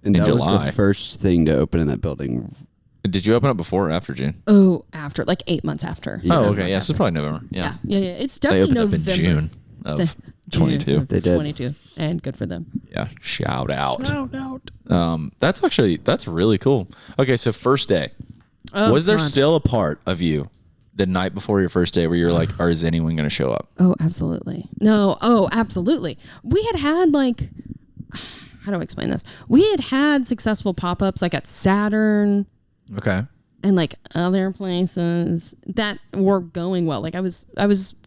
in that July. was the first thing to open in that building. Did you open up before or after June? Oh, after, like 8 months after. Yeah. Oh, 7 okay. months Yeah, so after. it's probably November. Yeah. Yeah. It's They definitely opened November. up in June of 22. June of They did. 22. And good for them. Yeah. Shout out. That's really cool. Okay, so first day. Oh, was there God. still a part of you the night before your first day where you're like, or is anyone going to show up? Oh, absolutely. No. Oh, absolutely. We had like, how do I explain this? We had successful pop-ups like at Saturn Okay. and like other places that were going well. Like I was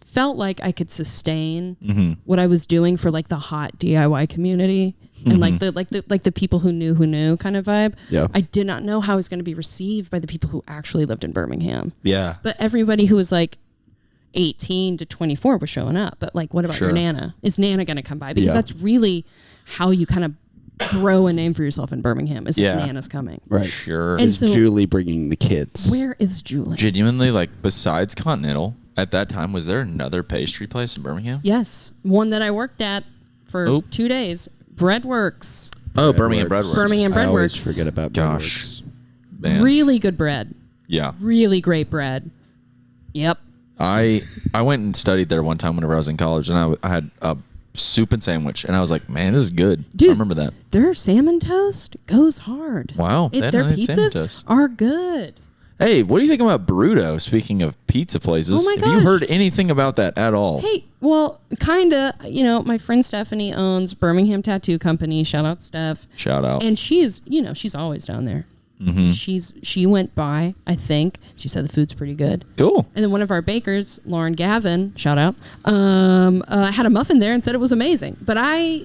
felt like I could sustain what I was doing for like the hot DIY community and like the people who knew kind of vibe. Yeah. I did not know how I was going to be received by the people who actually lived in Birmingham. Yeah. But everybody who was like 18 to 24 was showing up. But like, what about Sure. your Nana? Is Nana going to come by? Because Yeah. that's really how you kind of grow a name for yourself in Birmingham is Yeah. that Nana's coming. Right. Sure. And Is so- Julie bringing the kids? Where is Julie? Genuinely, like, besides Continental, at that time, was there another pastry place in Birmingham? Yes. One that I worked at for 2 days. Breadworks. Oh, Birmingham Breadworks. Birmingham I always Breadworks. forget about Gosh. Breadworks. Man. Really good bread. Yeah. Really great bread. Yep. I went and studied there one time whenever I was in college, and I had a soup and sandwich, and I was like, man, this is good. Dude. I remember that. Their salmon toast goes hard. Wow. They Their had salmon pizzas toast. are good. Hey, what do you think about Bruto, speaking of pizza places? Oh my Have you gosh. heard anything about that at all? Hey, well, kind of, my friend Stephanie owns Birmingham Tattoo Company. Shout out, Steph. Shout out. And she's always down there. Mm-hmm. She went by, I think. She said the food's pretty good. Cool. And then one of our bakers, Lauren Gavin, shout out, had a muffin there and said it was amazing. But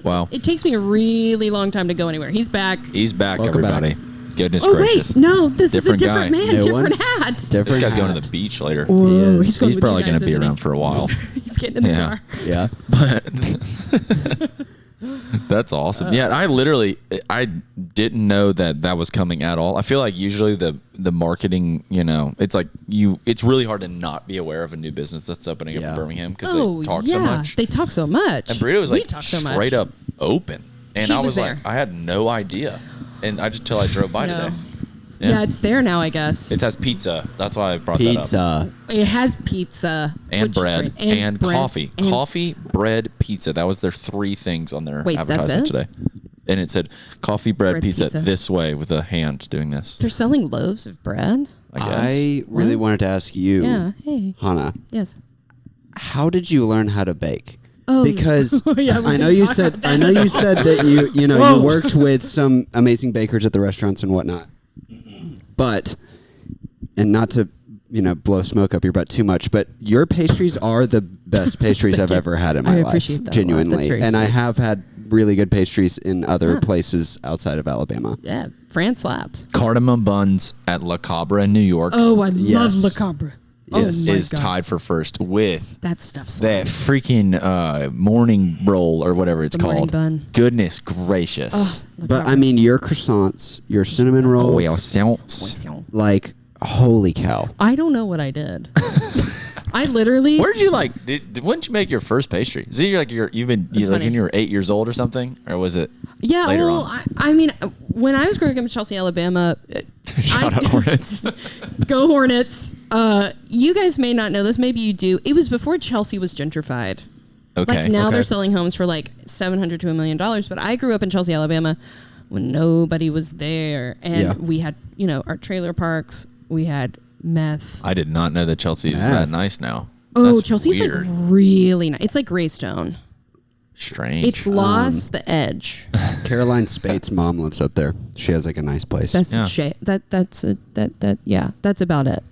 Wow. it takes me a really long time to go anywhere. He's back. He's back, Welcome everybody. Goodness Oh, gracious. wait. No, this Different is a different guy. man, New different one? hat. This Different guy's going hat. to the beach later. Whoa, He is. he's going He's with probably you going guys, to be isn't he? around for a while. He's getting in the Yeah. car. Yeah. But that's awesome. Yeah, I didn't know that was coming at all. I feel like usually the marketing, it's like it's really hard to not be aware of a new business that's opening up in Yeah. Birmingham because they talk so much. They talk so much. And Burrito was We like talk so much. straight up open. And She I was was like, there. I had no idea. And till I drove by No. today. Yeah, it's there now, I guess. It has pizza. That's why I brought that up. Pizza. It has pizza. And which is bread. great. And bread, coffee. and- Coffee, bread, pizza. That was their 3 things on their Wait, that's advertisement it? today. And it said coffee, bread, Bread, pizza, pizza. this way with a hand doing this. They're selling loaves of bread. I guess. I really wanted to ask you, Yeah. Hey. Hannah, Yes. how did you learn how to bake? Oh, Because yeah, we I can know you talk said about that. I know you said that you Whoa. worked with some amazing bakers at the restaurants and whatnot. But and not to blow smoke up your butt too much, but your pastries are the best pastries I've ever had in my I life. appreciate that a lot. Genuinely. That's very And I sweet. have had really good pastries in other places outside of Alabama. Yeah, France slaps. Cardamom buns at La Cabra in New York Oh, I Yes. love Le Cabra. is tied for first with That stuff's that freaking morning roll or whatever it's The morning called. bun. Goodness gracious. But I mean, your croissants, your cinnamon rolls, like, holy cow. I don't know what I did. I literally. Where did you when did you make your first pastry? Is it you've been like funny. when you were 8 years old or something? Or was it Yeah, later well, on? I mean, when I was growing up in Chelsea, Alabama, Shout out Hornets. Go Hornets. You guys may not know this. Maybe you do. It was before Chelsea was gentrified. Okay. Like now okay. they're selling homes for like $700 to $1 million. But I grew up in Chelsea, Alabama, when nobody was there, and we had our trailer parks. We had meth. I did not know that Chelsea is that nice now. Oh, That's Chelsea's weird. like really nice. It's like Greystone. Strange. It's lost the edge. Caroline Spate's mom lives up there. She has like a nice place. That's that's about it.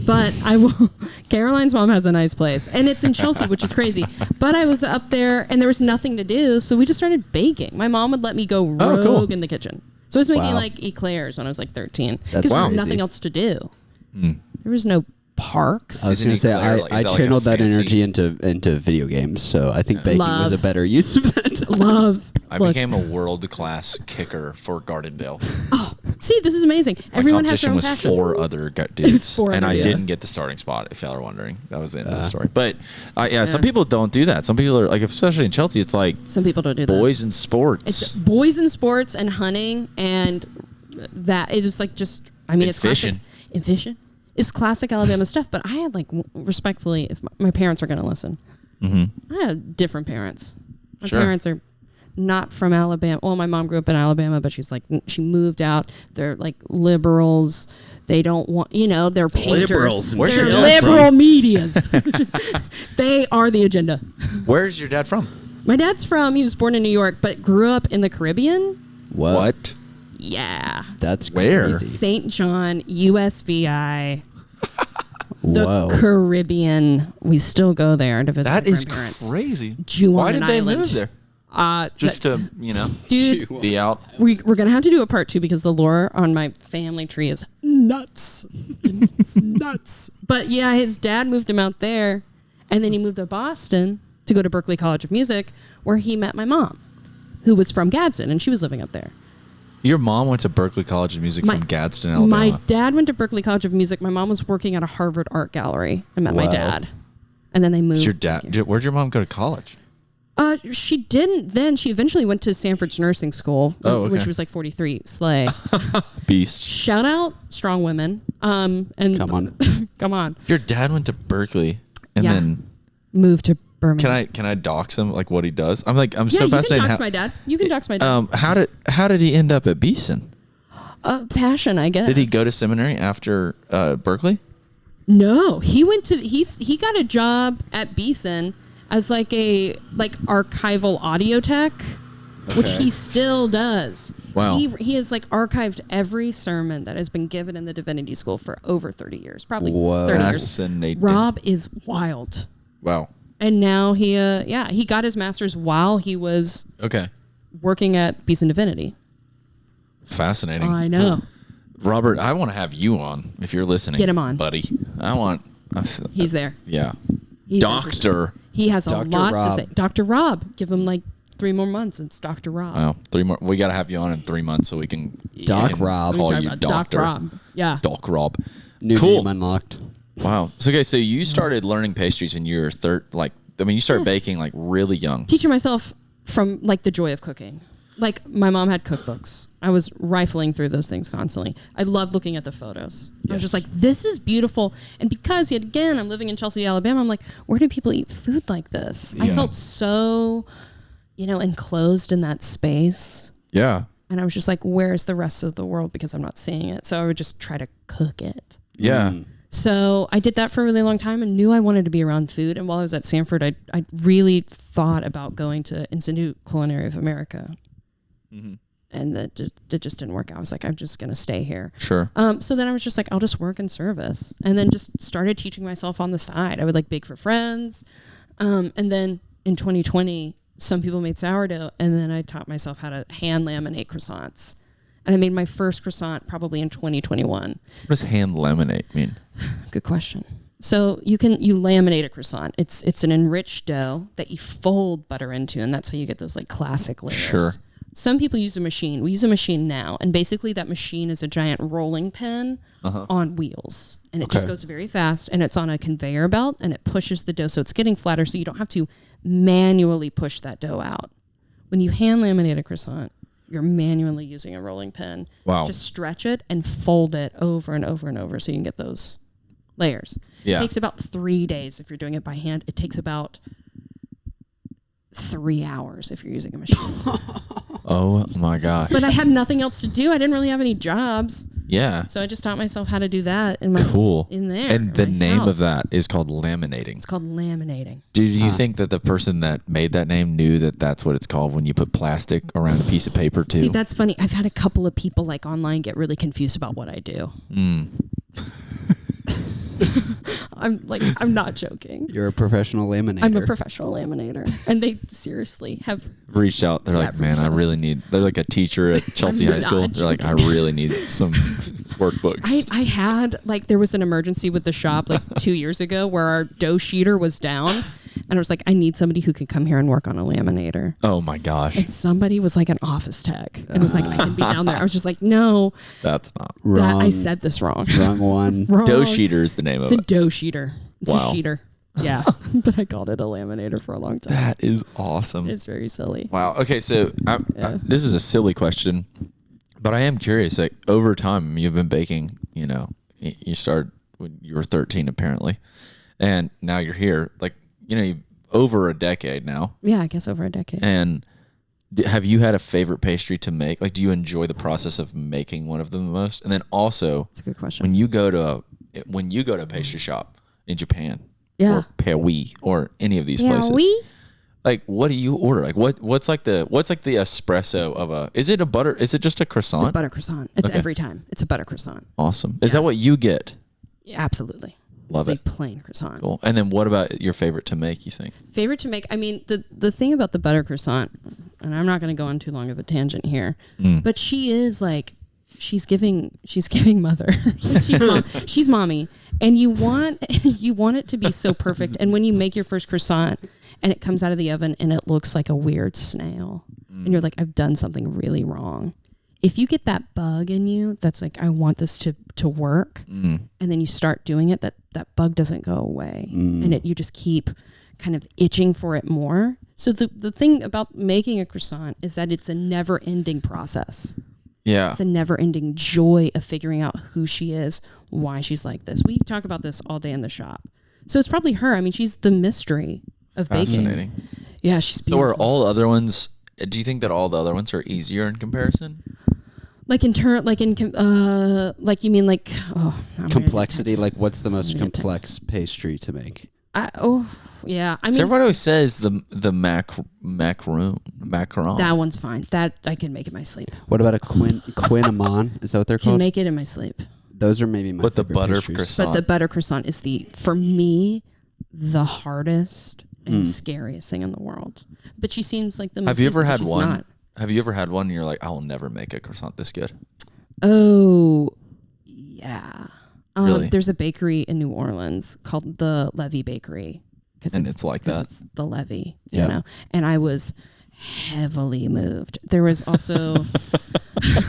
But I will. Caroline's mom has a nice place, and it's in Chelsea, which is crazy. But I was up there, and there was nothing to do, so we just started baking. My mom would let me go rogue in the kitchen, so I was making like eclairs when I was like 13 because there was nothing else to do. There was no parks. I was going to say, I channeled that energy into video games, so I think baking was a better use of that. Love. I became a world-class kicker for Gardendale. Oh, see, this is amazing. My Everyone has their competition own was passion. 4 other dudes, and I dudes. didn't get the starting spot. If y'all are wondering, that was the end of the story. But some people don't do that. Some people are like, especially in Chelsea, it's like some people don't do that. Boys in sports. It's boys in sports and hunting, and that it is like just. I mean, And it's fishing. classic. And fishing. It's classic Alabama stuff, but I had respectfully, if my parents are going to listen, I had different parents. My parents are not from Alabama. Well, my mom grew up in Alabama, but she moved out. They're like liberals. They don't want, they're painters. Liberals. Where's They're your dad liberal medias. They are the agenda. Where's your dad from? My dad's he was born in New York, but grew up in the Caribbean. What? Yeah. That's Where? crazy. St. John, USVI. The Whoa. Caribbean. We still go there to visit That my is grandparents. crazy. Juan Why did they Island. live there? Just to, Dude, be out. we're going to have to do a part 2 because the lore on my family tree is nuts. It's nuts. But yeah, his dad moved him out there, and then he moved to Boston to go to Berklee College of Music, where he met my mom, who was from Gadsden, and she was living up there. Your mom went to Berklee College of Music from Gadsden, Alabama. My dad went to Berklee College of Music. My mom was working at a Harvard art gallery. I met my dad. And then they moved. Your dad? Where'd your mom go to college? She didn't then. She eventually went to Samford's nursing school when she was like 43. Slay. Beast. Shout out strong women. And Come on. come on. Your dad went to Berkeley and then moved to Birmingham. can I dox him like what he does? I'm so you fascinated. can dox my dad. You can dox my dad. How did he end up at Beeson? Passion, I guess. Did he go to seminary after Berkeley? No, he went to he got a job at Beeson as like archival audio tech, which he still does. Wow. He has like archived every sermon that has been given in the divinity school for over 30 years, probably 30 years. Fascinating. Rob is wild. Wow. And now he got his master's while he was working at Beeson Divinity. Fascinating. I know. Robert, I want to have you on if you're listening. Get him on. buddy. He's there. Yeah. He's Doctor. He has a Dr. lot Rob. to say. Dr. Rob. Give him like 3 more months. It's Dr. Rob. Wow. 3 more. We got to have you on in 3 months so we can Rob. call Talk you about Doctor. Doc Rob. Yeah. Doc Rob. New Cool. name unlocked. Wow. So you started learning pastries when you were you started baking like really young. Teaching myself from like the joy of cooking. Like my mom had cookbooks. I was rifling through those things constantly. I loved looking at the photos. I was just like, this is beautiful. And because yet again, I'm living in Chelsea, Alabama, I'm like, where do people eat food like this? I felt so, enclosed in that space. Yeah. And I was just like, where's the rest of the world? Because I'm not seeing it. So I would just try to cook it. Yeah. So I did that for a really long time and knew I wanted to be around food. And while I was at Samford, I really thought about going to Institute Culinary of America. Mm-hmm. And that just didn't work out. I was like, I'm just going to stay here. Sure. So then I was just like, I'll just work in service. And then just started teaching myself on the side. I would bake for friends. And then in 2020, Some people made sourdough, and then I taught myself how to hand laminate croissants. And I made my first croissant probably in 2021. What does hand laminate mean? Good question. So you laminate a croissant. It's an enriched dough that you fold butter into, and that's how you get those like classic layers. Sure. Some people use a machine. We use a machine now, and basically that machine is a giant rolling pin on wheels, and it just goes very fast, and it's on a conveyor belt, and it pushes the dough so it's getting flatter, so you don't have to manually push that dough out. When you hand laminate a croissant, you're manually using a rolling pin to stretch it and fold it over and over and over so you can get those layers. Yeah. It takes about 3 days if you're doing it by hand. It takes about 3 hours if you're using a machine. Oh my gosh. But I had nothing else to do. I didn't really have any jobs. Yeah. So I just taught myself how to do that in there. And the in my name house. of that is called laminating. It's called laminating. Do you think that the person that made that name knew that that's what it's called when you put plastic around a piece of paper too? See, that's funny. I've had a couple of people like online get really confused about what I do. I'm not joking. You're a professional laminator. I'm a professional laminator. And they seriously have reached out. They're like, man, I really need, they're like a teacher at Chelsea High School. They're like, I really need some workbooks. I had, like, there was an emergency with the shop like 2 years ago where our dough sheeter was down. And I was like, I need somebody who can come here and work on a laminator. Oh my gosh. And somebody was like an office tech and was like, I can be down there. I was just like, no. That's not. Wrong. I said this wrong. Wrong one. Wrong. Dough sheeter is the name It's of a it. dough sheeter. It's Wow. a sheeter. Yeah. But I called it a laminator for a long time. That is awesome. It's very silly. Wow. Okay, so this is a silly question, but I am curious. Like over time, you've been baking. You know, you started when you were 13, apparently, and now you're here. Like, you know, over a decade now. Yeah, I guess over a decade. And have you had a favorite pastry to make? Like, do you enjoy the process of making one of them the most? And then also, That's a good question. when you go to a pastry shop in Japan, Yeah. or Paris, or any of these places. Like, what do you order? Like, what's like the espresso of a? Is it a butter? Is it just a croissant? It's a butter croissant. It's every time. It's a butter croissant. Awesome. Is that what you get? Yeah, absolutely. Love it's it. a plain croissant. Cool. And then what about your favorite to make? You think? Favorite to make? I mean, the thing about the butter croissant, and I'm not going to go on too long of a tangent here, but she is like, she's giving mother. she's mommy, and you want it to be so perfect. And when you make your first croissant and it comes out of the oven and it looks like a weird snail, and you're like, I've done something really wrong. If you get that bug in you, that's like, I want this to work, and then you start doing it, that bug doesn't go away, and you just keep kind of itching for it more. So the thing about making a croissant is that it's a never-ending process. Yeah. It's a never-ending joy of figuring out who she is, why she's like this. We talk about this all day in the shop. So it's probably her. I mean, she's the mystery of baking. Fascinating. Yeah, she's So beautiful. are all other ones? Do you think that all the other ones are easier in comparison? Like you mean like, Complexity. Like, what's the most complex pastry to make? Yeah. I So mean, everybody always says the macaron. that one's fine. That I can make in my sleep. What about a quinamon? Is that what they're Can called? make it in my sleep. Those are maybe my But the favorite butter pastries. croissant. But the butter croissant is for me, the hardest and scariest thing in the world. But she seems like the most. Have you ever had she's one? not. Have you ever had one and you're like, I will never make a croissant this good? Oh, yeah. Really? There's a bakery in New Orleans called the Levy Bakery. And it's like that. It's the Levy, Yeah. you know. And I was heavily moved. There was also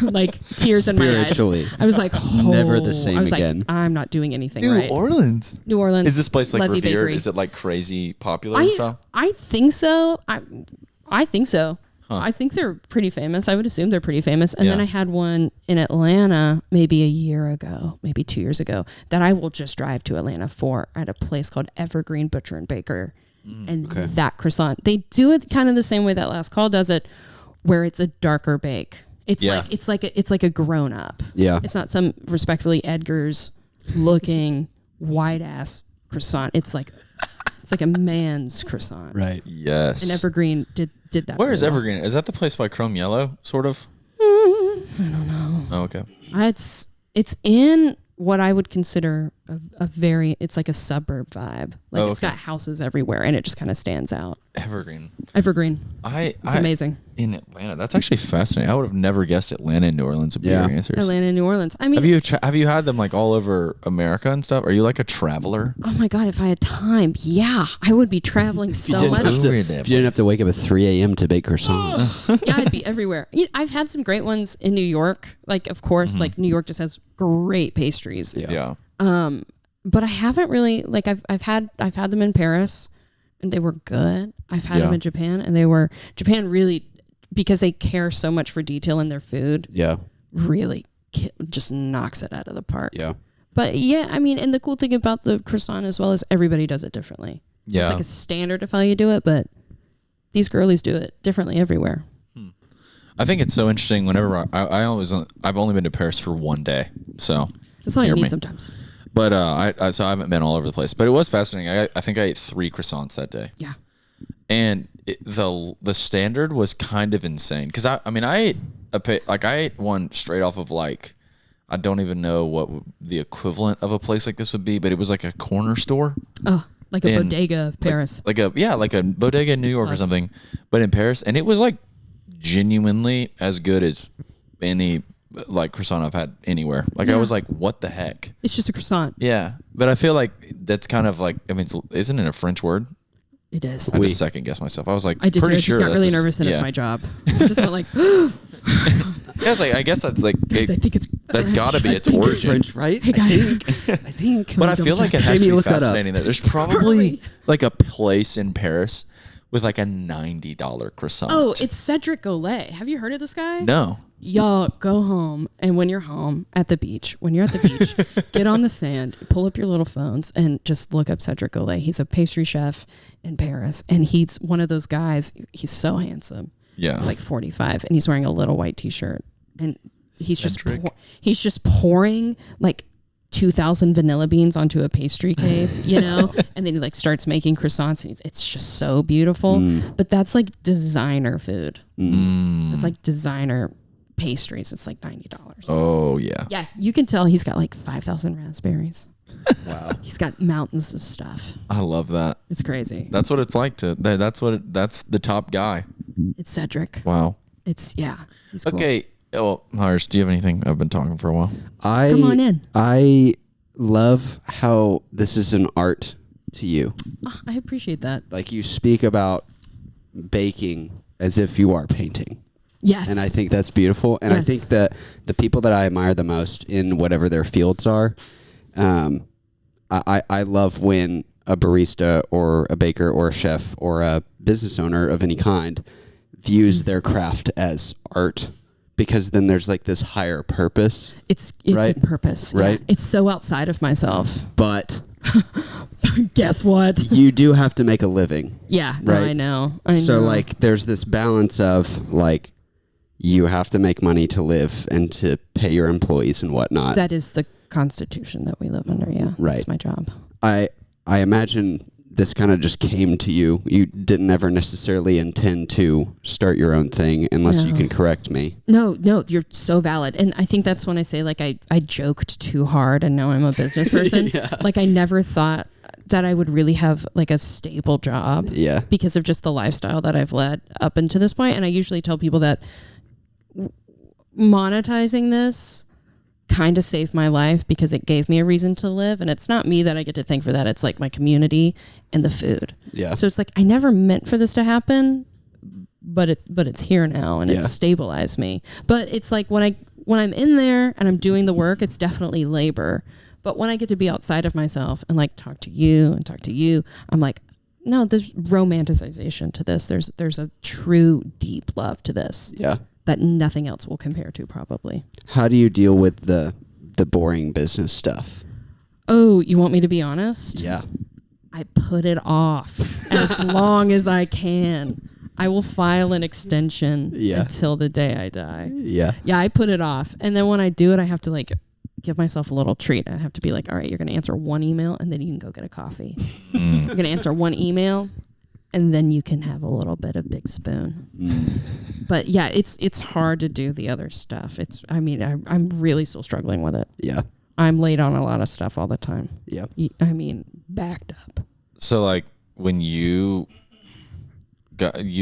like tears in my eyes. Spiritually. I was like, Never the same I was again. like, I'm not doing anything right. Orleans. New Orleans. Is this place like Levy revered? Bakery. Is it like crazy popular and stuff? I think so. I think so. I think they're pretty famous. I would assume they're pretty famous. And then Yeah. I had one in Atlanta maybe a year ago, maybe 2 years ago, that I will just drive to Atlanta for at a place called Evergreen Butcher and Baker. And that croissant, they do it kind of the same way that Last Call does it, where it's a darker bake. It's like a grown up. Yeah. It's not some respectfully Edgar's looking white ass croissant. It's like a man's croissant. Right. Yes. And Evergreen did that. Where is really well. Evergreen? Is that the place by Chrome Yellow, sort of? I don't know. Oh, okay. It's in what I would consider it's like a suburb vibe. Like it's got houses everywhere and it just kind of stands out. Evergreen. It's amazing. In Atlanta. That's actually fascinating. I would have never guessed Atlanta and New Orleans would be your answers. Atlanta and New Orleans. I mean, have you had them like all over America and stuff? Are you like a traveler? Oh my God, if I had time, yeah, I would be traveling so much. If you didn't have to wake up at 3 a.m. to bake croissants. Yeah, I'd be everywhere. I've had some great ones in New York. Like, of course, like New York just has great pastries. Yeah. But I haven't really I've had them in Paris, and they were good. I've had them in Japan, and Japan really, because they care so much for detail in their food. Yeah. Really just knocks it out of the park. Yeah. But yeah, I mean, and the cool thing about the croissant as well is everybody does it differently. Yeah. It's like a standard of how you do it, but these girlies do it differently everywhere. I think it's so interesting. Whenever I've only been to Paris for one day, so that's all you need sometimes. But so I haven't been all over the place. But it was fascinating. I think I ate 3 croissants that day. Yeah. And the standard was kind of insane because I ate one straight off of like, I don't even know what the equivalent of a place like this would be, but it was like a corner store. Oh, like a bodega of Paris. Like a bodega in New York or something, but in Paris, and it was like genuinely as good as any like croissant I've had anywhere. Like I was like, what the heck? It's just a croissant. Yeah, but I feel like that's kind of like, I mean, isn't it a French word? It is. I just second guess myself. I was like, I did pretty too. I sure just got really nervous, and it's my job. I just went like, yeah, it's like, I guess that's like, I think it's that's got to be its origin. French, right? Hey guys, I think. But I feel like it has Jamie, to be look that up. fascinating that there's probably like a place in Paris with like a $90 croissant. Oh, it's Cedric Golay. Have you heard of this guy? No. Y'all go home, and when you're home at the beach, get on the sand, pull up your little phones, and just look up Cedric Golay. He's a pastry chef in Paris, and he's one of those guys. He's so handsome. Yeah. He's like 45, and he's wearing a little white t-shirt, and he's just pouring like 2,000 vanilla beans onto a pastry case, you know, and then he like starts making croissants, and it's just so beautiful. But that's like designer food. It's like designer pastries. It's like $90. Oh yeah. Yeah, you can tell he's got like 5,000 raspberries. Wow. He's got mountains of stuff. I love that. It's crazy. That's what it's like that's the top guy. It's Cedric. Wow. He's cool. Okay. Well, Harsh, do you have anything? I've been talking for a while. Come on in. I love how this is an art to you. Oh, I appreciate that. Like you speak about baking as if you are painting. Yes. And I think that's beautiful. And I think that the people that I admire the most in whatever their fields are, I love when a barista or a baker or a chef or a business owner of any kind views their craft as art, because then there's like this higher purpose. It's right? a purpose. Right. Yeah. It's so outside of myself. But guess what? you do have to make a living. Yeah. Right. No, I know. So like there's this balance of like, you have to make money to live and to pay your employees and whatnot. That is the constitution that we live under. Yeah. Right. That's my job. I imagine this kind of just came to you. You didn't ever necessarily intend to start your own thing, unless you can correct me. No, you're so valid. And I think that's when I say like I joked too hard and now I'm a business person. Like I never thought that I would really have like a stable job. Yeah. Because of just the lifestyle that I've led up until this point. And I usually tell people that monetizing this kind of saved my life because it gave me a reason to live, and it's not me that I get to thank for that. It's like my community and the food. Yeah. So it's like I never meant for this to happen, but it's here now, and it's stabilized me. But it's like when I'm in there and I'm doing the work, it's definitely labor. But when I get to be outside of myself and like talk to you, I'm like, no, there's romanticization to this. There's a true deep love to this. Yeah. That nothing else will compare to, probably. How do you deal with the boring business stuff? Oh, you want me to be honest? Yeah. I put it off as long as I can. I will file an extension until the day I die. Yeah. Yeah, I put it off. And then when I do it, I have to like give myself a little treat. I have to be like, all right, you're going to answer one email and then you can go get a coffee. You're going to answer one email and then you can have a little bit of Big Spoon. But yeah, it's hard to do the other stuff. I'm really still struggling with it. Yeah. I'm late on a lot of stuff all the time. Yep. I mean, backed up. So like when you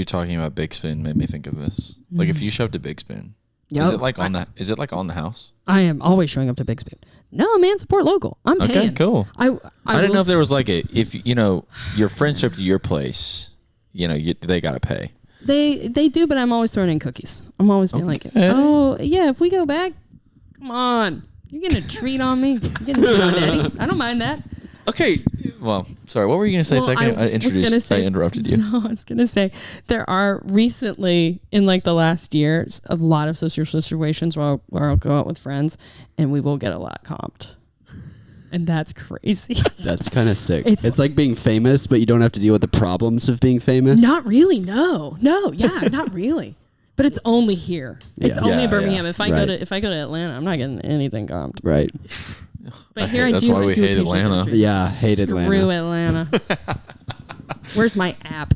talking about Big Spoon made me think of this. Like if you showed up to Big Spoon, is it like on the house? I am always showing up to Big Spoon. No, man, support local. I'm paying. Okay, cool. I didn't know if there was like if your friends show up to your place, they gotta pay. They do, but I'm always throwing in cookies. I'm always being like, oh yeah, if we go back, come on, you're getting a treat on me. You're getting a treat on Daddy. I don't mind that. Okay. Well, sorry. What were you going to say a second? I interrupted you. No, I was going to say there are recently in like the last year a lot of social situations where I'll go out with friends and we will get a lot comped. And that's crazy. That's kind of sick. It's like being famous, but you don't have to deal with the problems of being famous. Not really. No. Yeah, not really. But it's only here. It's only in Birmingham. Yeah. If I go to Atlanta, I'm not getting anything comped. Right. But here that's why we hate Atlanta. Yeah, hate Atlanta. Screw Atlanta. Where's my app?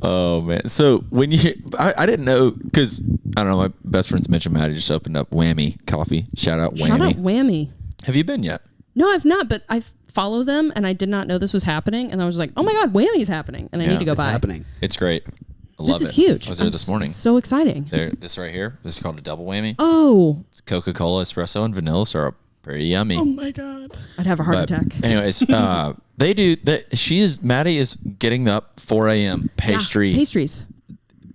Oh man! So when I didn't know because I don't know. My best friend's mentioned Maddie just opened up Whammy Coffee. Shout out Whammy. Shout out Whammy. Have you been yet? No, I've not. But I follow them, and I did not know this was happening. And I was like, oh my god, Whammy's happening, and I need to go by. It's happening. It's great. I love it. This is huge. I was there this morning. So exciting. This right here. This is called a double whammy. Oh. It's Coca-Cola, espresso, and vanilla syrup. Pretty yummy. Oh my god. I'd have a heart attack. Anyways, they do that. Maddie is getting up 4 a.m. Pastries.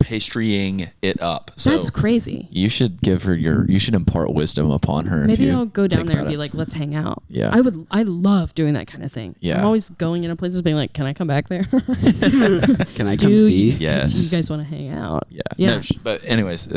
Pastrying it up. So that's crazy. You should give her you should impart wisdom upon her. Maybe I'll go down there and be like, let's hang out. Yeah. I love doing that kind of thing. Yeah. I'm always going into places being like, can I come back there? Can I come see? Yes. Do you guys want to hang out? Yeah. No, but anyways,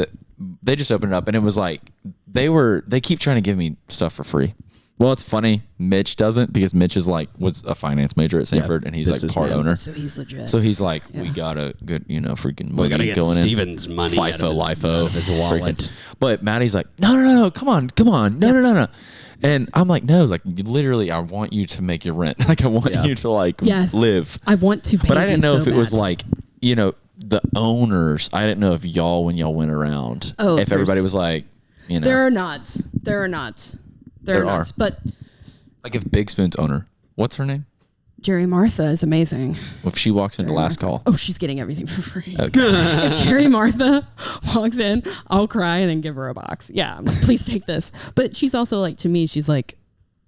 they just opened it up and it was like, they keep trying to give me stuff for free. Well, it's funny. Mitch doesn't because Mitch was a finance major at Samford and he's like part owner. So he's legit. So he's like, we gotta get, freaking, we gotta get going Steven's in. money FIFO, out of his wallet. Freaking. But Maddie's like, no, come on. No. And I'm like, no, like literally, I want you to make your rent. Like I want you to live. I want to pay. But I didn't know if it was bad. like, the owners. I didn't know if when y'all went around, if everybody was like, There are nods. But like if Big Spoon's owner, what's her name? Jerry Martha is amazing. If she walks into last call. Oh, she's getting everything for free. Okay. If Jerry Martha walks in, I'll cry and then give her a box. Yeah, I'm like, please take this. But she's also like, to me, she's like,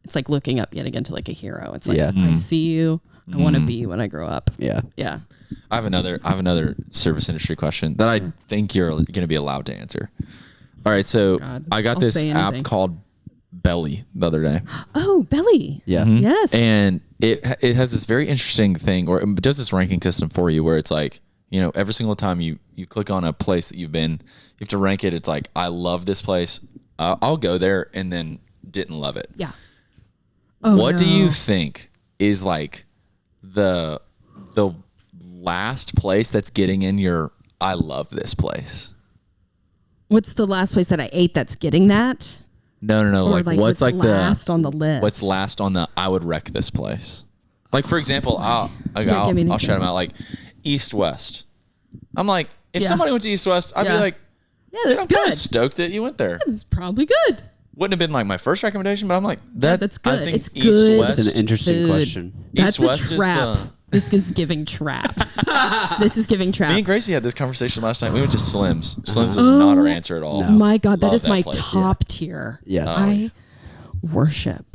it's like looking up yet again to like a hero. It's like, I see you. I want to be you when I grow up. Yeah. Yeah. I have another service industry question that I think you're going to be allowed to answer. All right, so I got this app called Belly the other day. Oh, Belly. Yeah. Mm-hmm. Yes. And it has this very interesting thing, or it does this ranking system for you, where it's like, every single time you click on a place that you've been, you have to rank it. It's like, I love this place. I'll go there, and then didn't love it. Yeah. Oh, what do you think is like the last place that's getting in your I love this place? What's the last place that I ate that's getting that? No. Or Like what's like last on the list? What's last on the I would wreck this place? Like for example, I'll shout them out like East West. I'm like, if somebody went to East West, I'd be like, yeah, that's I'm kind good. of stoked that you went there. That's probably good. Wouldn't have been like my first recommendation, but I'm like, that's good. I think It's East good. West, It's an interesting question. That's East West a trap. This is giving trap. This is giving trap. Me and Gracie had this conversation last night. We went to Slim's. Slim's was not our answer at all. Oh my God, that Love is my place. top tier. Yes. I worship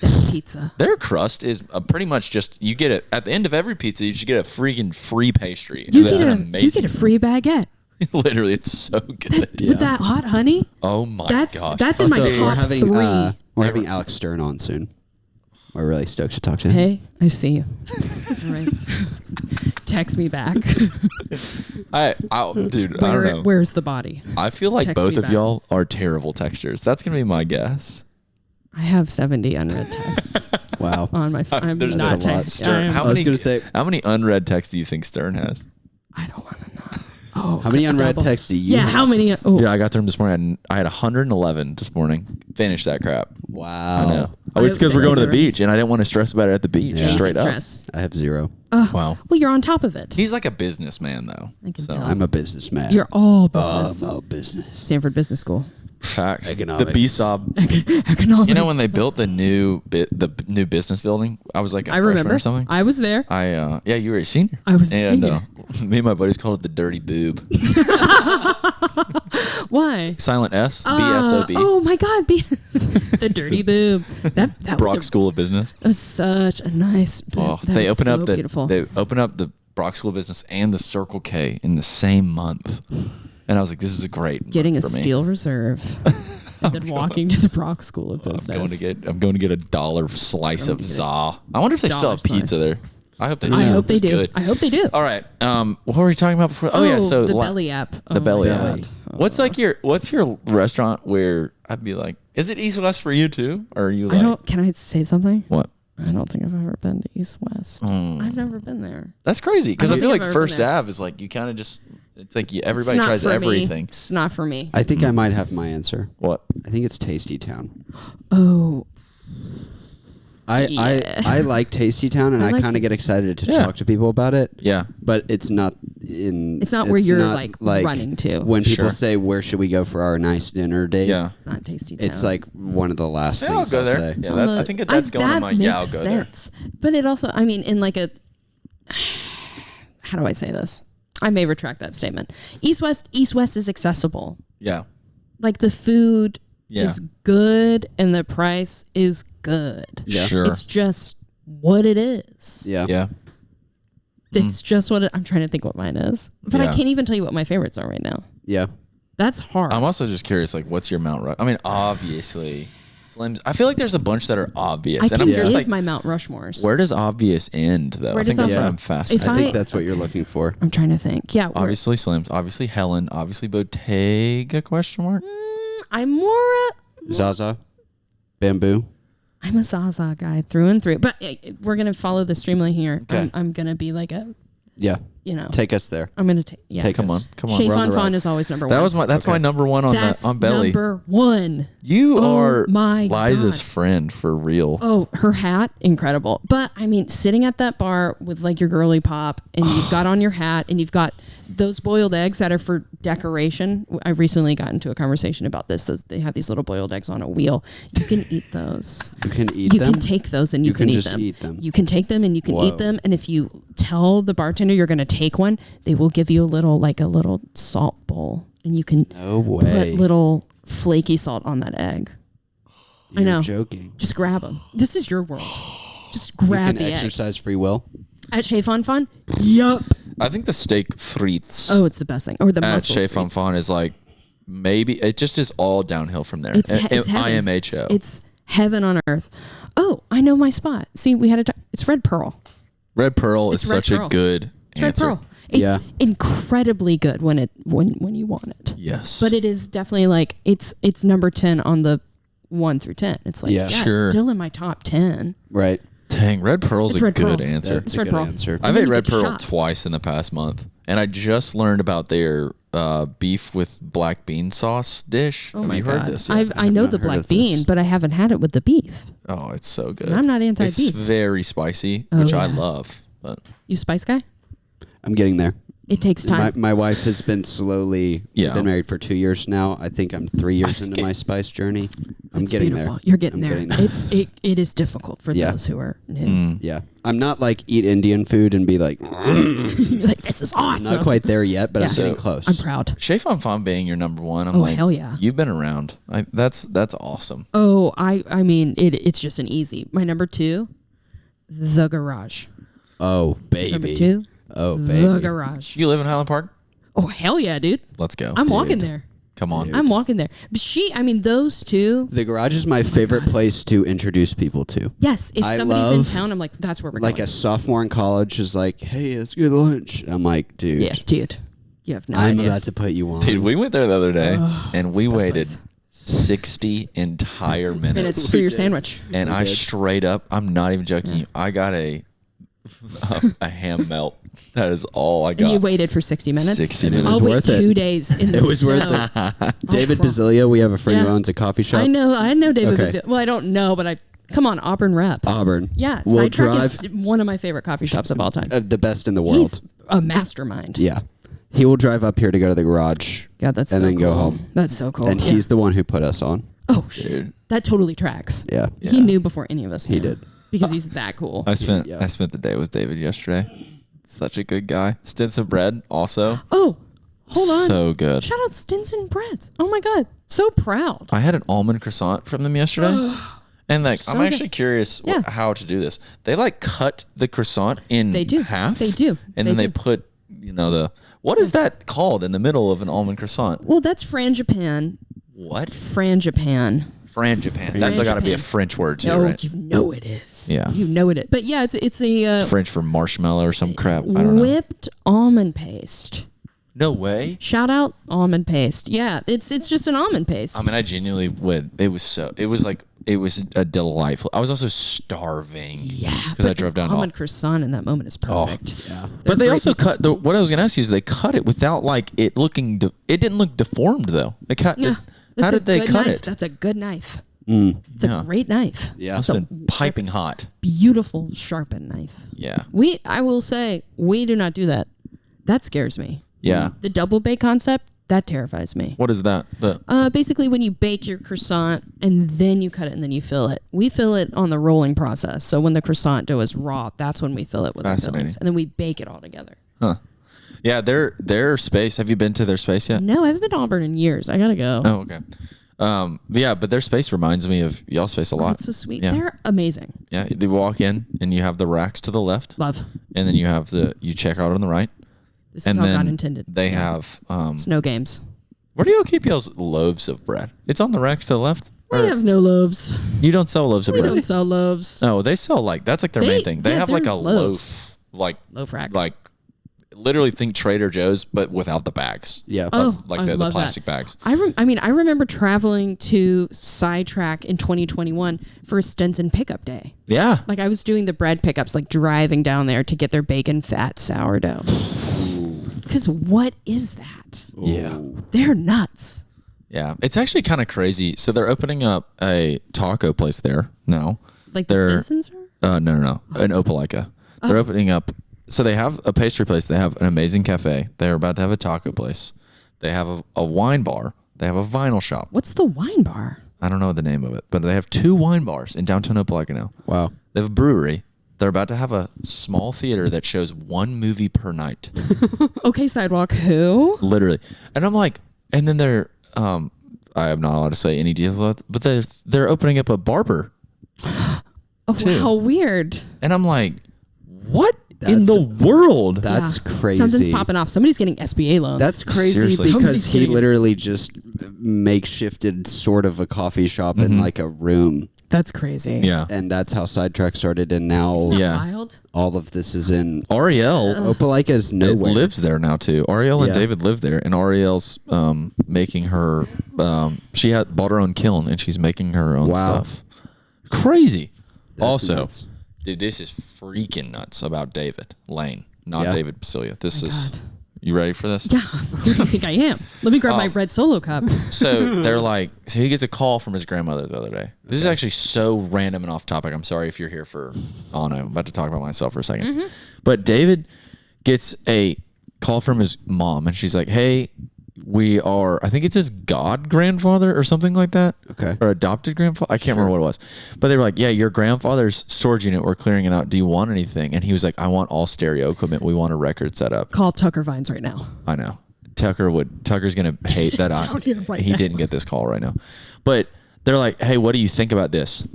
that pizza. Their crust is pretty much just, you get it at the end of every pizza, you just get a freaking free pastry. You That's get amazing. a free baguette. Literally, it's so good. With that hot honey. Oh my gosh. That's in my Also, top three. We're having Alex Stern on soon. We're really stoked to talk to him. Hey, I see you. All right. Text me back. Dude, I don't know. Where's the body? I feel like Text both me of back. y'all are terrible texters. That's gonna be my guess. I have 70 unread texts Wow. on my phone. I'm There's not a lot. text- Stern, I'm- how I was many? gonna say- how many unread texts do you think Stern has? I don't want to know. Oh, How many unread double. texts do you Yeah, have? how many? Oh, Yeah, I got through them this morning. I had 111 this morning. Finished that crap. Wow. I know. Oh, it's because we're going to the Those are- beach, and I didn't want to stress about it at the beach. Yeah. Straight up. stress. I have 0. Wow. Well, you're on top of it. He's like a businessman, though. I can So- tell. I'm a businessman. You're all business. I'm a business. Samford Business School. Facts. Economics. The B-Sob. Economics. You know when they built the new business building? I was like a I freshman remember. or something. I was there. Yeah, you were a senior. I was a and, senior. Me and my buddies called it the dirty boob. Why? Silent S. B-S-O-B. Oh my God. The dirty boob. That Brock was School of Business. such a nice. Oh, that they was opened so up the beautiful. they opened up the Brock School of Business and the Circle K in the same month, and I was like, "This is a great Getting a month for me. steel reserve, and then walking to the Brock School of Business. I'm going to get a $1 slice of za. I wonder if they still have $1 pizza slice. there. I hope they do. I hope they It's do. good. I hope they do. All right. What were we talking about before? Oh yeah. So the Belly app. The Belly app. God. What's your restaurant where I'd be like, is it East West for you too, or are you like? I don't. Can I say something? What? I don't think I've ever been to East West. I've never been there. That's crazy because I don't feel think like I've ever First been there. Ave is like you kind of just. It's like It's everybody not tries for me. everything. It's not for me. I think I might have my answer. What? I think it's Tasty Town. Oh, I like Tasty Town, and I I like kind of get excited to Yeah. talk to people about it. Yeah. But it's not in. It's not where you're, not like, running to. When people Sure. say, "Where should we go for our nice dinner date?" Yeah. not Tasty Town. It's like one of the last Yeah, I'll things go I'll there. say. Yeah, that, I think that's going on my. Yeah, I'll go sense. But it also, I mean, in like a, how do I say this? I may retract that statement. East West is accessible. there. Yeah. Like the food Yeah. is good and the price is good. Yeah. Sure. It's just what it is. Yeah. Yeah. It's just what I'm trying to think what mine is. But I Yeah. can't even tell you what my favorites are right now. Yeah. That's hard. I'm also just curious, like, what's your Mount Rush? I mean, obviously, Slim's. I feel like there's a bunch that are obvious, I and can I'm give just like, my Mount Rushmores. where does obvious end, though? Where I think does that's that what end? I'm fascinated. If I think I- that's what you're looking for. I'm trying to think. Yeah. Obviously, Slim's. Obviously, Helen. Obviously, Bottega? Question mark. I'm more Zaza, Bamboo. I'm a Zaza guy through and through. But we're going to follow the streamline here. Okay. I'm going to be like a, Yeah. you know. Take us there. I'm going to take, yeah. Take Come on, us. come on. Chez we're on Fon the Fon ride. is always number That one. was my. That's Okay. my number one on That's the on Belly. number one. You Oh are my Liza's God. friend for real. Oh, her hat, incredible. But I mean, sitting at that bar with like your girly pop and you've got on your hat and you've got those boiled eggs that are for decoration. I recently got into a conversation about this. They have these little boiled eggs on a wheel. You can eat those. You can eat You them. can take those and you, You can eat just them. eat them. You can take them and you can Whoa. eat them. And if you tell the bartender you're going to take one, they will give you a little salt bowl, and you can No put way. little flaky salt on that egg. You're I know. joking. Just grab them. This is your world. Just You grab can the egg. exercise free will. At Chez Fon Fon? Yup. I think the steak frites Oh, it's the best thing. Or the at mussels Chez Fon frites. Fon is like maybe it just is all downhill from there. It's heaven. IMHO. It's heaven on earth. Oh, I know my spot. See, we had it's Red Pearl. Red Pearl is It's Red such a Pearl. good It's Red answer. Pearl. It's Yeah. incredibly good when you want it. Yes. But it is definitely like it's number 10 on the 1 through 10. It's like Yeah. Sure. it's still in my top 10. Right. Dang, Red Pearl's It's a Red good Pearl. answer. That's It's a Red good Pearl. answer. And I've then ate you Red get to Pearl shop. twice in the past month, and I just learned about their beef with black bean sauce dish. Oh Have my you God. heard this? yet? I know not the heard black of this. bean, but I haven't had it with the beef. Oh, it's so good. And I'm not It's anti-beef. very spicy, Oh, which I yeah. love. But You spice guy? I'm getting there. It takes time. My wife has been slowly. Yeah. Been married for 2 years now. I think I'm 3 years into my spice journey. I'm It's getting beautiful. there. You're getting I'm there. getting It is difficult for Yeah. those who are new. Yeah. I'm not like eat Indian food and be like, You're like, this is awesome. not quite there yet, but Yeah. I'm getting So, close. I'm proud. Chez Fon Fon being your number one, I'm Oh, like, hell yeah. You've been around. That's awesome. Oh, I mean, it's just an easy. My number 2, the garage. Oh, baby. Number 2, Oh, the baby. garage. You live in Highland Park? Oh, hell yeah, dude. Let's go. I'm walking there. Come on. I'm walking there. But those two. The garage is my favorite place to introduce people to. Yes, if I somebody's in love, town, I'm like, that's where we're Like going. a sophomore in college is like, hey, let's get lunch. I'm like, dude, Yeah, dude. You have no I'm idea. about to put you on. Dude, we went there the other day, and we it's the best waited place. 60 entire minutes. Minutes for your sandwich. And I straight up, I'm not even joking you, I got a ham melt. That is all I got. And you waited for 60 minutes? 60 And it minutes. was I'll wait worth it. 2 days in the It was worth snow. David crawl. Basilio, we have a friend who Yeah. owns a coffee shop. I know David Okay. Basilio. Well, I don't know, but come on, Auburn rep. Auburn. Yeah, We'll Sidetrack drive is one of my favorite coffee shops of all time. the best in the world. He's a mastermind. Yeah. He will drive up here to go to the garage. God, that's and so then cool. go home. That's so cool. And he's the one who put us on. Oh shit, that totally tracks. Yeah. He knew before any of us. He knew. did. Because he's that cool. I spent the day with David yesterday. Such a good guy. Stinson bread also. Oh, hold on. So good. Shout out Stinson Breads. Oh my God. So proud. I had an almond croissant from them yesterday. And like, So I'm actually curious Yeah. how to do this. They like cut the croissant in half. They do. And then they put, what is that called in the middle of an almond croissant? Well, that's frangipan. What? Frangipan. Frangipan. That's got to be a French word too, Oh, right? you know it is. Yeah. You know it is. But yeah, it's a French for marshmallow or some crap. I don't know. whipped almond paste. No way. Shout out almond paste. Yeah, it's just an almond paste. I mean, I genuinely would. It was a delightful. I was also starving. Yeah, because I drove down. Almond croissant in that moment is perfect. Yeah. But they also cut. What I was going to ask you is they cut it without like it looking. It didn't look deformed though. They cut. Yeah. How did they cut knife. it? That's a good knife. It's a great knife. Yeah. Must have been piping hot. Beautiful sharpened knife. Yeah. I will say, we do not do that. That scares me. Yeah. The double bake concept, that terrifies me. What is that? Basically when you bake your croissant and then you cut it and then you fill it. We fill it on the rolling process. So when the croissant dough is raw, that's when we fill it with our fillings. And then we bake it all together. Huh. Yeah, their space. Have you been to their space yet? No, I haven't been to Auburn in years. I gotta go. Oh, okay. But their space reminds me of y'all's space a lot. That's so sweet. Yeah. They're amazing. Yeah, they walk in and you have the racks to the left. Love. And then you check out on the right. This And is how then God intended. they have Snow games. where do y'all keep y'all's loaves of bread? It's on the racks to the left? We Or have no loaves. you don't sell loaves of We bread? don't sell loaves. No, they sell that's like their main thing. They have like they're a loaves. loaf rack. like literally think Trader Joe's but without the bags. Yeah. Oh, Like I the love plastic that. bags. I remember traveling to Sidetrack in 2021 for a Stinson pickup day. Yeah. Like I was doing the bread pickups, like driving down there to get their bacon fat sourdough. Because what is that? Yeah. They're nuts. Yeah. It's actually kind of crazy. So they're opening up a taco place there now. Like the They're- Stinsons are? No. In Opelika. They're opening up. So they have a pastry place. They have an amazing cafe. They're about to have a taco place. They have a wine bar. They have a vinyl shop. What's the wine bar? I don't know the name of it, but they have 2 wine bars in downtown Opelika now. Wow. They have a brewery. They're about to have a small theater that shows 1 movie per night. Okay, Sidewalk, who? Literally. And I'm like, and then they're, I am not allowed to say any details, but they're opening up a barber. Oh, Two. how weird. And I'm like, what in the world? That's Yeah. crazy. Something's popping off. Somebody's getting SBA loans. That's crazy Seriously. because Somebody's he getting- literally just makeshifted sort of a coffee shop in like a room. That's crazy. Yeah. And that's how Sidetrack started. And now Yeah. Wild. all of this is in Ariel Opelika is nowhere. lives there now too. Ariel and Yeah. David live there, and Ariel's making her. She bought her own kiln, and she's making her own Wow. stuff. Crazy. That's also, nuts. dude, this is freaking nuts about David Lane, not Yeah. David Basilia. This is. God. You ready for this? Yeah, who do you think I am? Let me grab my red Solo cup. So they're like, so he gets a call from his grandmother the other day. This is actually so random and off topic. I'm sorry if you're here for, oh no, I'm about to talk about myself for a 2nd. But David gets a call from his mom and she's like, hey, we are, I think it's his god grandfather or something like that. Okay. Or adopted grandfather. I can't remember what it was. But they were like, yeah, your grandfather's storage unit, we're clearing it out. Do you want anything? And he was like, I want all stereo equipment. We want a record set up. Call Tucker Vines right now. I know. Tucker's going to hate that Down here right he now. didn't get this call right now. But they're like, hey, what do you think about this?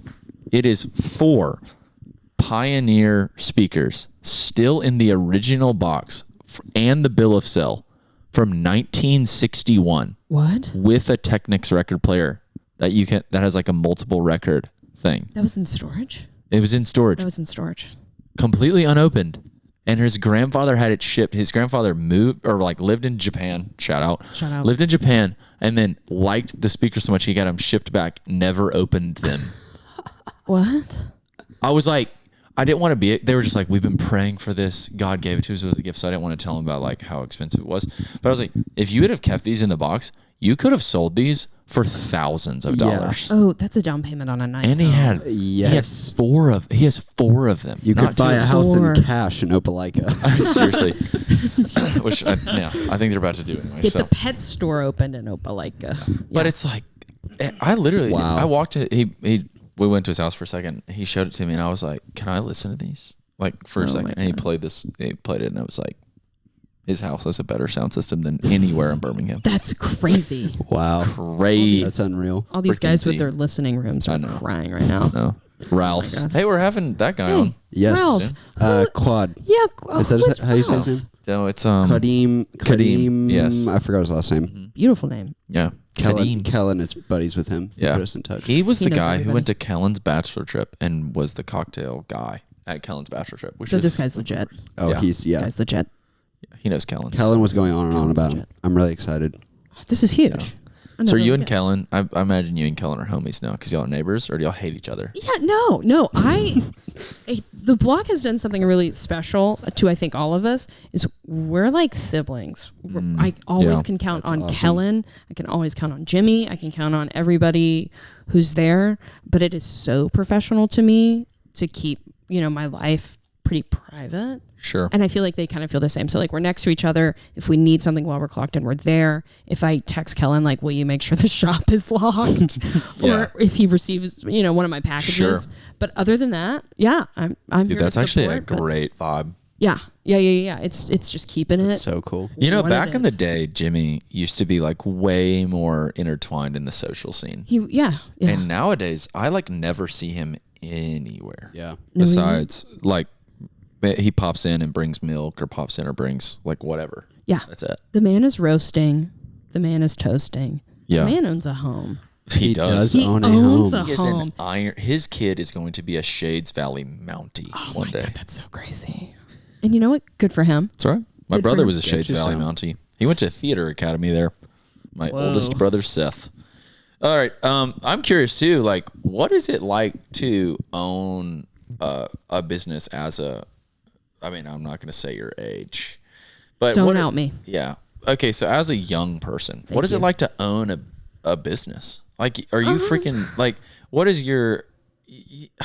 It is 4 Pioneer speakers still in the original box and the bill of sale from 1961 What? with a Technics record player that has like a multiple record thing. That was in storage? It was in storage, That was in storage. completely unopened. And his grandfather had it shipped. His grandfather moved or like lived in Japan. Shout out. Lived in Japan and then liked the speaker so much he got them shipped back. Never opened them. What? I was like, I didn't want to be. They were just like, we've been praying for this. God gave it to us as a gift, so I didn't want to tell them about like how expensive it was. But I was like, if you would have kept these in the box, you could have sold these for thousands of dollars. Oh, that's a down payment on a nice. And he home. had Yes. he has four of them. You could buy a house in cash in Opelika. Seriously. Which I think they're about to do anyway. Get the pet store opened in Opelika. But it's like, I literally, Wow. I walked in, we went to his house for a second. He showed it to me and I was like, can I listen to these? Like for a second. And he played it and it was like, his house has a better sound system than anywhere in Birmingham. That's crazy. Wow. Crazy. That's unreal. All these Freaking guys with deep. their listening rooms are crying right now. No. Ralph's. God. Hey, we're having that guy on. Yes. Ralph. Quad. Yeah. Is that how you say his name? No, it's Kadeem. Yes. I forgot his last name. Beautiful name. Yeah. Kellen is buddies with him. Yeah. Put us in touch. He was He the knows guy who everybody. went to Kellen's bachelor trip and was the cocktail guy at Kellen's bachelor trip. Which So is, this guy's legit. Oh, Yeah. he's This guy's legit. he knows Kellen. Kellen was going on and on Kellen's about him. legit. I'm really excited. This is huge. I'm So never you and gonna- Kellen, I imagine you and Kellen are homies now because y'all are neighbors, or do y'all hate each other? Yeah, no. The block has done something really special to I think all of us. Is we're like siblings. I always Yeah. can count That's on awesome. Kellen. I can always count on Jimmy. I can count on everybody who's there. But it is so professional to me to keep my life pretty private. Sure. And I feel like they kind of feel the same. So like we're next to each other. If we need something while we're clocked in, we're there. If I text Kellen, like, will you make sure the shop is locked? Yeah. Or if he receives, one of my packages. Sure. But other than that, yeah, I'm Dude, here that's to actually support, a but great vibe. Yeah. It's just keeping it. So cool. what Back it in the is. day, Jimmy used to be like way more intertwined in the social scene. Yeah. And nowadays, I like never see him anywhere. Yeah. Besides, like, he pops in and brings milk or pops in or brings like whatever. Yeah. That's it. The man is roasting. The man is toasting. Yeah. The man owns a home. He does. He own a owns home. a He is an home. iron. His kid is going to be a Shades Valley Mountie Oh one my day. God, that's so crazy. And you know what? Good for him. That's right. My Good for brother him. was a Get Shades you Valley some. Mountie. He went to theater academy there. My oldest brother, Seth. All right. I'm curious too. Like, what is it like to own a business as a? I mean, I'm not going to say your age, but Don't out me. Yeah. Okay. So as a young person, what is it like to own a business? Like, are you freaking like? What is your?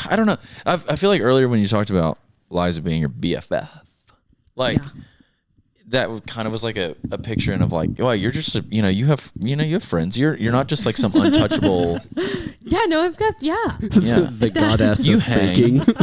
I don't know. I feel like earlier when you talked about Liza being your BFF, like. Yeah. That kind of was like a picture of like, well, you're just you have friends. You're not just like some untouchable. Yeah, no, I've got Yeah. The goddess You of hang. baking.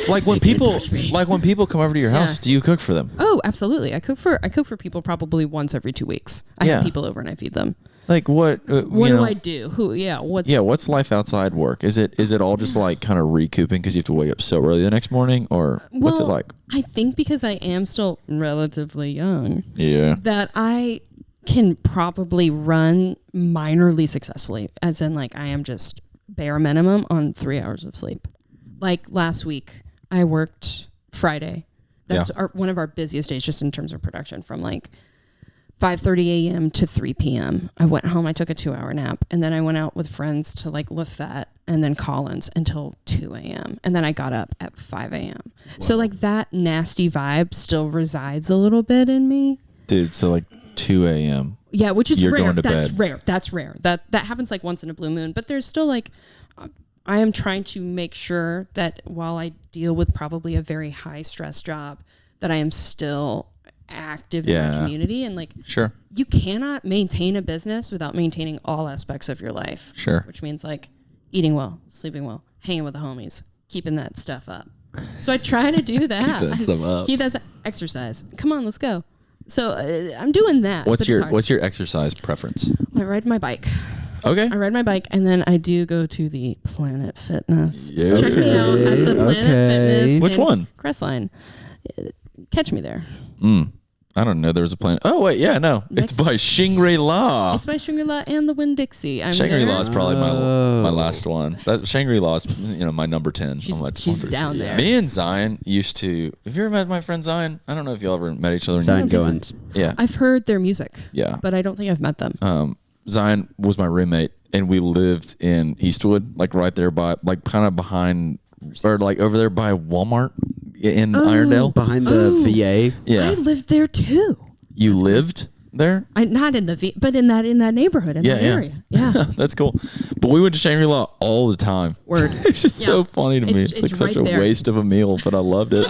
Like when people come over to your house, Yeah. do you cook for them? Oh, absolutely. I cook for people probably once every 2 weeks. I Yeah. have people over and I feed them. Like what? What do I do? What's What's life outside work? Is it all just like kind of recouping because you have to wake up so early the next morning, or what's it like? I think because I am still relatively young, Yeah. that I can probably run minorly successfully, as in like I am just bare minimum on 3 hours of sleep. Like last week, I worked Friday. That's one of our busiest days just in terms of production, from like 5:30 a.m. to 3 p.m. I went home, I took a 2-hour nap, and then I went out with friends to like Lafette and then Collins until 2 a.m. And then I got up at 5 a.m. So like that nasty vibe still resides a little bit in me. Dude, so like 2 a.m. Yeah, which is You're rare. going to That's bed. rare. That's rare. That happens like once in a blue moon. But there's still like, I am trying to make sure that while I deal with probably a very high stress job, that I am still active in the community. And like, Sure. you cannot maintain a business without maintaining all aspects of your life. Sure. Which means like eating well, sleeping well, hanging with the homies, keeping that stuff up. So I try to do that. Keep that stuff up. Keep that exercise. Come on, let's go. So I'm doing that. but it's hard. What's your exercise preference? I ride my bike. Okay. I ride my bike, and then I do go to the Planet Fitness. Yeah. So check me out at the Planet Fitness. Which in one? Crestline. Catch me there. I don't know. There was a plan. Oh wait, yeah, no, it's by Shangri-La. It's by Shangri-La and the Winn-Dixie. I'm Shangri-La is there. probably my last one. That Shangri-La is my number 10. She's on my down there. Me and Zion used to. Have you ever met my friend Zion? I don't know if y'all ever met each other. Zion think so. Goins. Yeah. I've heard their music. Yeah. But I don't think I've met them. Zion was my roommate, and we lived in Eastwood, like right there by, like kind of behind or like over there by Walmart in Irondale. Behind the VA. Yeah. I lived there too. You lived there? Not in the but in that neighborhood, in that area. Yeah. That's cool. But we went to Shangri-La all the time. Word. It's just so funny to me. It's like right such a there. waste of a meal, but I loved it.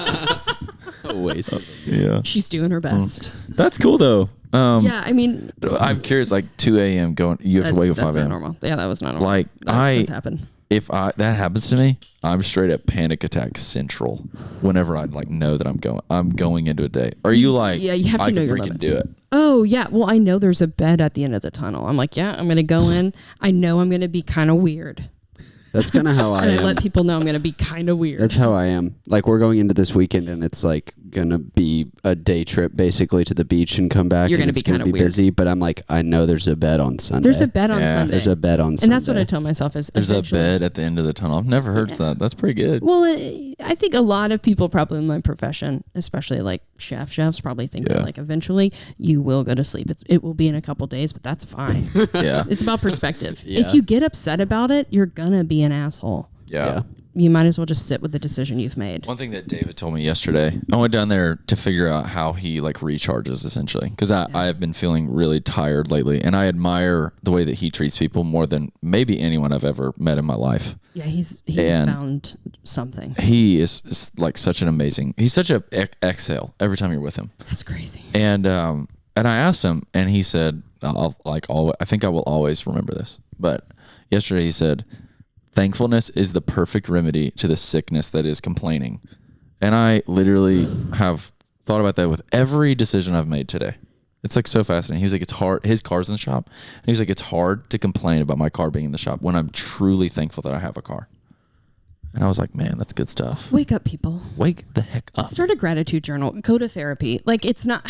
A waste. Yeah. She's doing her best. That's cool though. Yeah, I mean, I'm curious, like 2 a.m. going, you have to wake up 5 that's not a.m. normal. Yeah, that was not normal. Like that does happen. If that happens to me, I'm straight at panic attack central. Whenever I like know that I'm going into a day. Are you like? Yeah, you have to I know can your freaking limits. do it. Oh yeah, well I know there's a bed at the end of the tunnel. I'm like, yeah, I'm gonna go in. I know I'm gonna be kind of weird, That's kind of how I and am. I let people know I'm gonna be kind of weird. That's how I am. Like we're going into this weekend, and it's like gonna be a day trip basically to the beach and come back. You're and gonna it's be kinda weird. busy, but I'm like, I know there's a bed on Sunday. There's a bed on Sunday. There's a bed on Sunday. and that's what I tell myself is There's a eventually- bed at the end of the tunnel. I've never heard that. That's pretty good. Well, I think a lot of people probably in my profession, especially like chefs, probably think that like eventually you will go to sleep. It will be in a couple days, but that's fine. Yeah. It's about perspective. If you get upset about it, you're gonna be an asshole. Yeah. You might as well just sit with the decision you've made. One thing that David told me yesterday, I went down there to figure out how he like recharges essentially. Because I have been feeling really tired lately, and I admire the way that he treats people more than maybe anyone I've ever met in my life. Yeah, he's And found something. He is like such an amazing, he's such a exhale every time you're with him. That's crazy. And I asked him, and he said, I think I will always remember this. But yesterday he said, thankfulness is the perfect remedy to the sickness that is complaining. And I literally have thought about that with every decision I've made today. It's like so fascinating. He was like, it's hard. His car's in the shop. And he was like, it's hard to complain about my car being in the shop when I'm truly thankful that I have a car. And I was like, man, that's good stuff. Wake up, people. Wake the heck up. Start a gratitude journal. Go to therapy. Like it's not.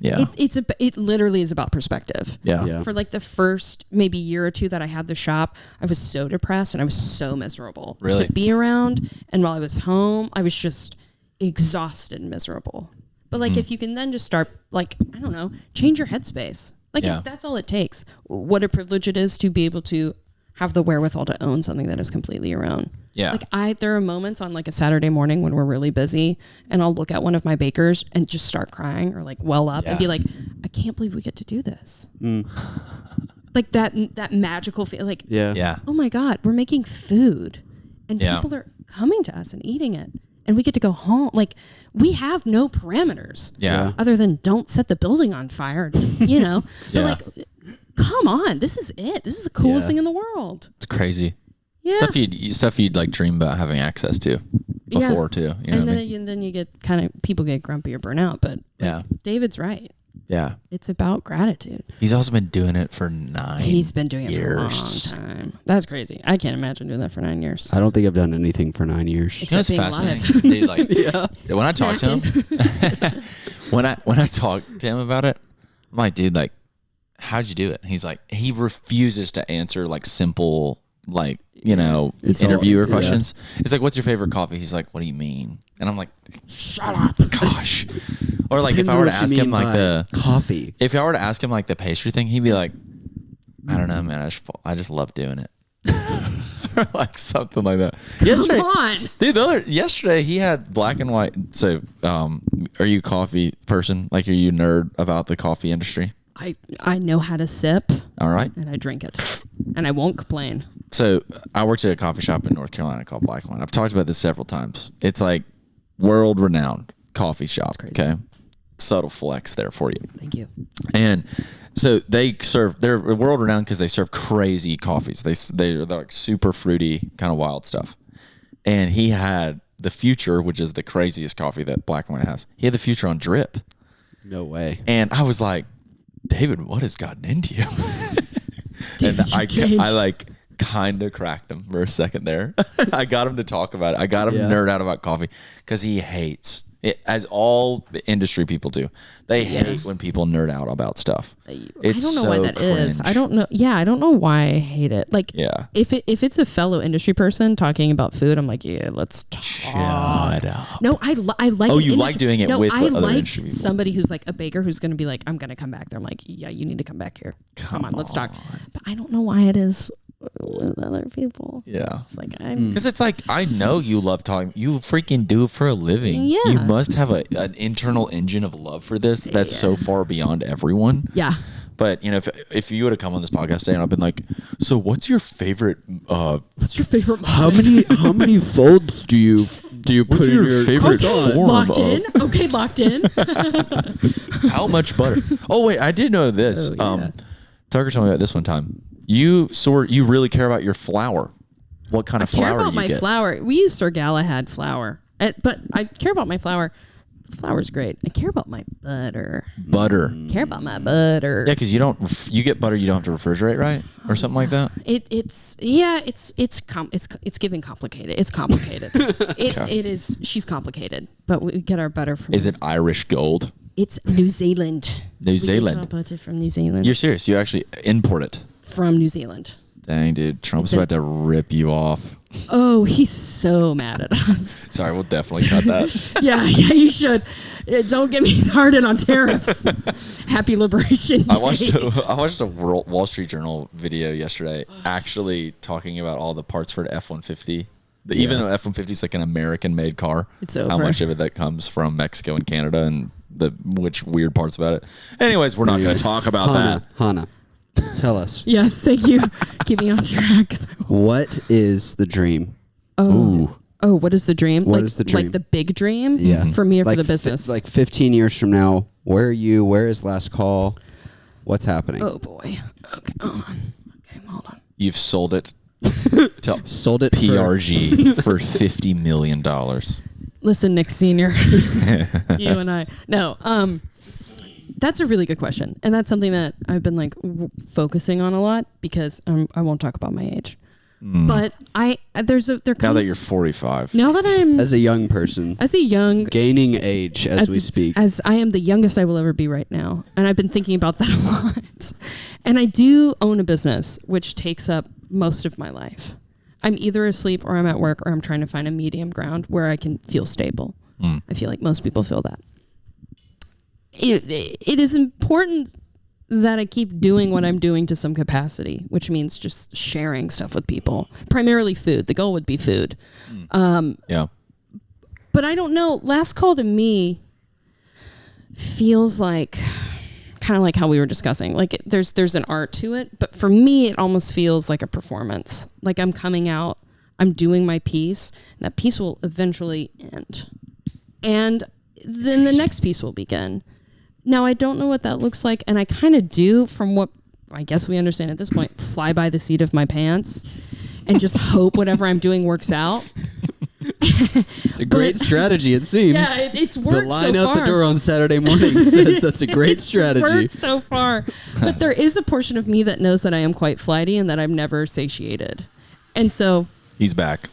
Yeah. It literally is about perspective. Yeah. For like the first maybe year or two that I had the shop, I was so depressed and I was so miserable Really? to be around. And while I was home, I was just exhausted and miserable. But like if you can then just start like, I don't know, change your headspace. Like that's all it takes. What a privilege it is to be able to have the wherewithal to own something that is completely your own. Yeah. Like there are moments on like a Saturday morning when we're really busy and I'll look at one of my bakers and just start crying or like well up and be like, I can't believe we get to do this. Like that magical feel like, Yeah. oh my God, we're making food and Yeah. people are coming to us and eating it and we get to go home. Like we have no parameters Yeah. other than don't set the building on fire, you know, but like, come on, this is it. This is the coolest thing in the world. It's crazy. Yeah. Stuff you'd like dream about having access to before too. You know and what I mean? then you get kind of people get grumpy or burn out. But Yeah. David's right. Yeah. It's about gratitude. He's also been doing it for 9 He's been doing it for a long years. time. That's crazy. I can't imagine doing that for 9 years. I don't think I've done anything for 9 years. You know, Except it's being fascinating. alive. They, like, when I talk to him, when I talk to him about it, I'm like, dude, like, how'd you do it? And he's like, he refuses to answer like simple, like, you know, interviewer questions. It's like, what's your favorite coffee? He's like, what do you mean? And I'm like, shut up, gosh. Or like, if I were to ask him like the coffee, if I were to ask him like the pastry thing, he'd be like, I don't know, man. I just love doing it. Or like something like that. Yesterday, Come on. dude, yesterday he had black and white. So, are you a coffee person? Like, are you a nerd about the coffee industry? I know how to sip All right. and I drink it and I won't complain. So I worked at a coffee shop in North Carolina called Black and White. I've talked about this several times. It's like world renowned coffee shop. Okay. Subtle flex there for you. Thank you. And so they're world renowned because they serve crazy coffees. They're like super fruity, kind of wild stuff. And he had the Future, which is the craziest coffee that Black and White has. He had the Future on drip. no way. And I was like, David, what has gotten into you? David, And you've changed. I like kind of cracked him for a second there. I got him to talk about it. I got him to nerd out about coffee because he hates it, as all the industry people do. They hate when people nerd out about stuff. It's I don't know why so that is. cringe. I don't know. Yeah, I don't know why I hate it. Like, Yeah. if it's a fellow industry person talking about food, I'm like, yeah, let's talk. Shut up. No, I like. Oh, an you like doing it with I other like industry people. somebody who's like a baker who's going to be like, I'm going to come back there. I'm like, yeah, you need to come back here. Come on, let's talk. But I don't know why it is. with other people. Yeah. It's like I'm. Because it's like, I know you love talking. You freaking do it for a living. Yeah. You must have an internal engine of love for this that's so far beyond everyone. Yeah. But, you know, if you would have come on this podcast today and I've been like, so what's your favorite What's your favorite? How many folds do you what's put in your your favorite croissant? form Locked of in. Okay, locked in. how much butter? Oh wait, I did know this. Oh, yeah. Tucker told me about this one time. You really care about your flour. What kind of I care flour about do you my get? flour. We use Sir Galahad flour, but I care about my flour. Flour's great. I care about my butter. Butter. Care about my butter. Yeah, because you get butter you don't have to refrigerate, right, or something like that. It's giving complicated. It's complicated. It is. She's complicated, but we get our butter from. Is it Irish Gold? It's New Zealand. New Zealand. We get our butter from New Zealand. You're serious? You actually import it? From New Zealand. Dang, dude, Trump's about to rip you off. Oh, he's so mad at us. Sorry, we'll definitely cut that. Yeah, you should. Don't get me started on tariffs. Happy Liberation Day. I watched a Wall Street Journal video yesterday, actually talking about all the parts for an F-150. Even though F-150 is like an American-made car, It's how over. much of it that comes from Mexico and Canada, and which weird parts about it. Anyways, we're not going to talk about that. Hannah, tell us, Yes, thank you. Keep me on track. what is the dream? Ooh. Oh, what is the dream? What is the dream? Like the big dream? Yeah. For me or Like for the business? like 15 years from now, where are you? Where is last call? What's happening? Oh, boy. Okay, hold on. Okay, hold on. You've sold it to Sold it PRG for $50 million. Listen, Nick Sr. You and I. No, that's a really good question. And that's something that I've been like focusing on a lot because I won't talk about my age. But there comes, Now that you're 45. now that I'm as a young person, as a young gaining age as we speak. as I am the youngest I will ever be right now, and I've been thinking about that a lot. And I do own a business which takes up most of my life. I'm either asleep or I'm at work or I'm trying to find a medium ground where I can feel stable. I feel like most people feel that. It is important that I keep doing what I'm doing to some capacity, which means just sharing stuff with people, primarily food. The goal would be food. Yeah. But I don't know. Last call to me feels like kind of like how we were discussing. Like there's an art to it, but for me, it almost feels like a performance. Like I'm coming out, I'm doing my piece, and that piece will eventually end, and then the next piece will begin. Now I don't know what that looks like, and I kind of do, from what I guess we understand at this point, fly by the seat of my pants and just hope whatever I'm doing works out. It's a great strategy, it seems. Yeah, it's worked The line so out far. the door on Saturday morning says that's a great strategy. It's worked so far. But there is a portion of me that knows that I am quite flighty and that I'm never satiated. And so... He's back.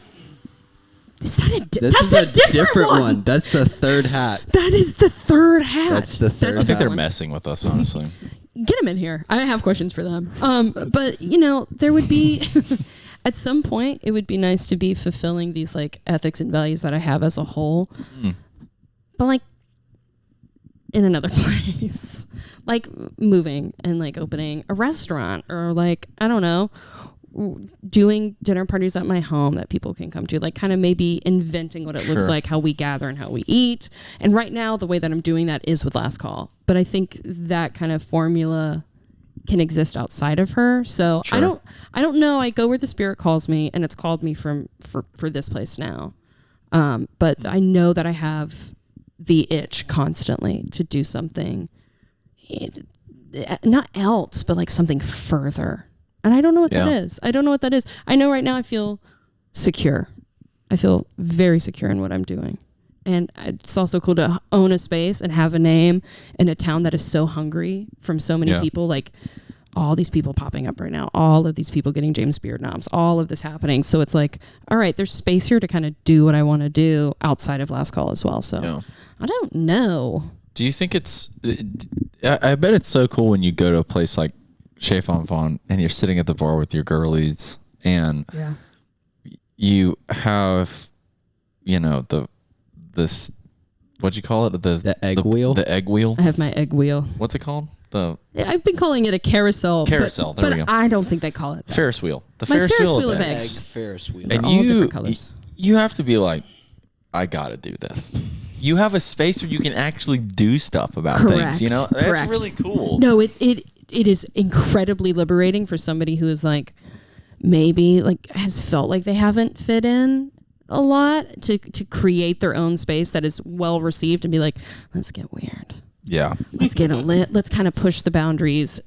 Is that This that's is a different one. That's the third hat. That is the third hat. That's the third a I think good they're one. messing with us, honestly. Get them in here. I have questions for them. But, you know, there would be... At some point, it would be nice to be fulfilling these like ethics and values that I have as a whole, but like in another place, like moving and like opening a restaurant or like, I don't know, doing dinner parties at my home that people can come to, like kind of maybe inventing what it looks Sure. like, how we gather and how we eat. And right now, the way that I'm doing that is with Last Call. But I think that kind of formula can exist outside of her. So Sure. I don't know. I go where the spirit calls me, and it's called me for this place now. But I know that I have the itch constantly to do something, not else, but like something further. And I don't know what that is. I don't know what that is. I know right now I feel secure. I feel very secure in what I'm doing. And it's also cool to own a space and have a name in a town that is so hungry from so many people. Like all these people popping up right now, all of these people getting James Beard noms, all of this happening. So it's like, all right, there's space here to kind of do what I want to do outside of Last Call as well. So I don't know. Do you think it's... I bet it's so cool when you go to a place like Chez Fonfon and you're sitting at the bar with your girlies and you have, you know, this... What'd you call it? The egg wheel? The egg wheel? I have my egg wheel. What's it called? I've been calling it a carousel. Carousel, but there we go. I don't think they call it that. Ferris wheel. The My Ferris wheel of eggs. eggs. Ferris wheel. And all different colors. you have to be like, I gotta do this. You have a space where you can actually do stuff about things. You know, that's really cool. No, it is incredibly liberating for somebody who is like maybe like has felt like they haven't fit in a lot to create their own space that is well received and be like, let's get weird. Yeah. Let's get let's kind of push the boundaries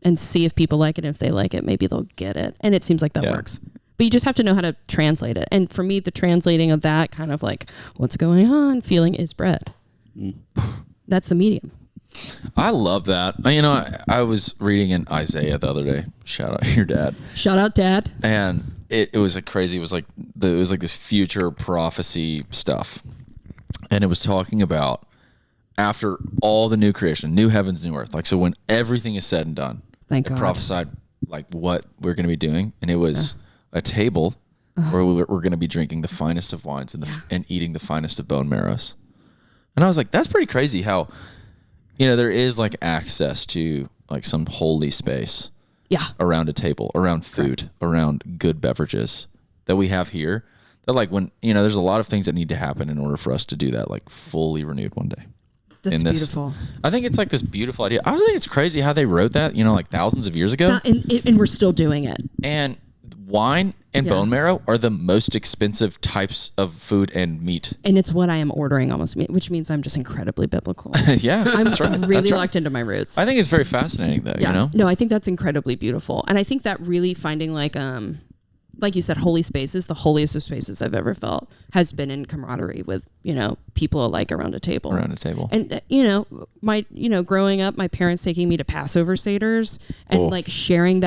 and see if people like it. If they like it, maybe they'll get it. And it seems like that works. But you just have to know how to translate it. And for me, the translating of that kind of like what's going on feeling is bread. That's the medium. I love that. You know, I was reading in Isaiah the other day. Shout out your dad. Shout out, Dad. And it was a crazy. It was like this future prophecy stuff, and it was talking about after all the new creation, new heavens, new earth. Like so, when everything is said and done, Thank God. Prophesied like what we're going to be doing, and it was a table where we're going to be drinking the finest of wines and eating the finest of bone marrows. And I was like, that's pretty crazy. How there is like access to like some holy space. Yeah. Around a table, around food, around good beverages that we have here. That like when, there's a lot of things that need to happen in order for us to do that, like fully renewed one day. That's beautiful. I think it's like this beautiful idea. I think it's crazy how they wrote that, like thousands of years ago. And we're still doing it. And wine and bone marrow are the most expensive types of food and meat. And it's what I am ordering almost, which means I'm just incredibly biblical. Yeah. I'm really locked into my roots. I think it's very fascinating though, No, I think that's incredibly beautiful. And I think that really finding like you said, holy spaces, the holiest of spaces I've ever felt has been in camaraderie with, people alike around a table. And, growing up, my parents taking me to Passover Seders and like sharing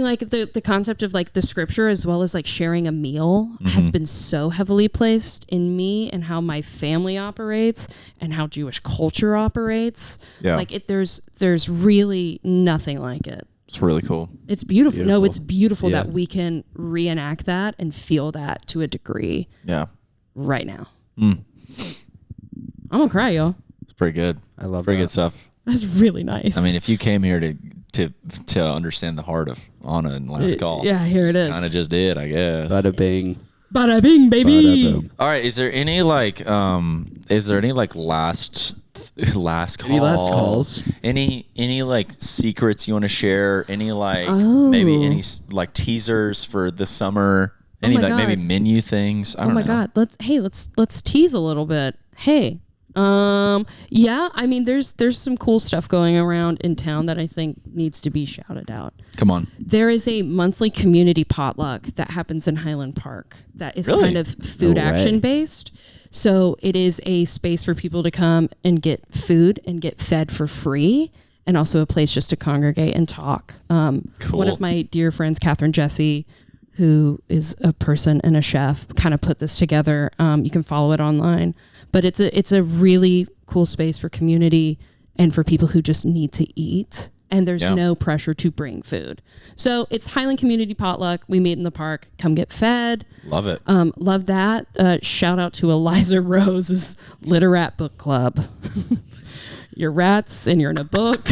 like the concept of like the scripture as well as like sharing a meal has been so heavily placed in me and how my family operates and how Jewish culture operates. Yeah. Like there's really nothing like it. It's really cool. It's beautiful. No, it's beautiful that we can reenact that and feel that to a degree. Yeah. Right now. I'm gonna cry, y'all. It's pretty good. I love pretty that. good stuff. That's really nice. I mean, if you came here to understand the heart of Anna and last call. Yeah, here it is. Kind of just did, I guess. Bada bing. Bada bing, baby. Bada boom. All right. Is there any last call? Any last calls? Any like secrets you want to share? Any like maybe any like teasers for the summer? Any like maybe menu things? I don't know. Oh my God. Let's tease a little bit. Hey. Yeah, I mean there's some cool stuff going around in town that I think needs to be shouted out. Come on. There is a monthly community potluck that happens in Highland Park that is kind of food action based. So it is a space for people to come and get food and get fed for free, and also a place just to congregate and talk. Cool. One of my dear friends, Catherine Jesse, who is a person and a chef, kind of put this together. You can follow it online. But it's a really cool space for community and for people who just need to eat. And there's no pressure to bring food. So it's Highland Community Potluck. We meet in the park. Come get fed. Love it. Love that. Shout out to Eliza Rose's Literat Book Club. You're rats and you're in a book.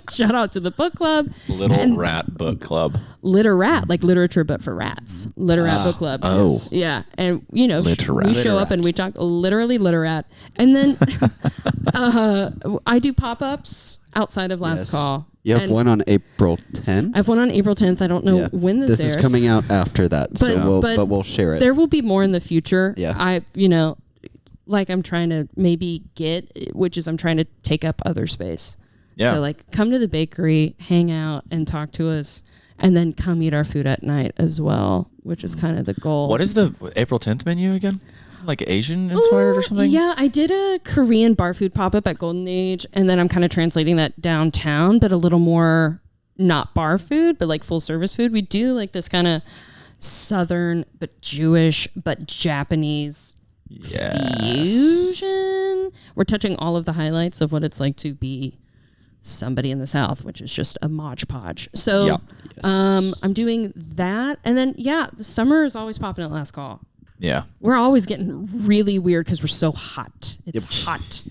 Shout out to the book club. Rat Book Club. Literat, like literature, but for rats. Literat Book Club. Oh. Yeah. And, we Literat. show up and we talk literally literat. And then I do pop-ups outside of last call. You have one on April 10th? I have one on April 10th. I don't know when this airs. Is coming out after that, but we'll share it. There will be more in the future. Yeah. I'm trying to maybe I'm trying to take up other space. Yeah. So come to the bakery, hang out and talk to us, and then come eat our food at night as well, which is kind of the goal. What is the April 10th menu again? Like Asian inspired or something? Yeah, I did a Korean bar food pop-up at Golden Age, and then I'm kind of translating that downtown, but a little more not bar food, but like full service food. We do like this kind of Southern, but Jewish, but Japanese fusion. We're touching all of the highlights of what it's like to be somebody in the South, which is just a modge podge. So I'm doing that. And then, the summer is always popping at last call. Yeah. We're always getting really weird because we're so hot. It's hot.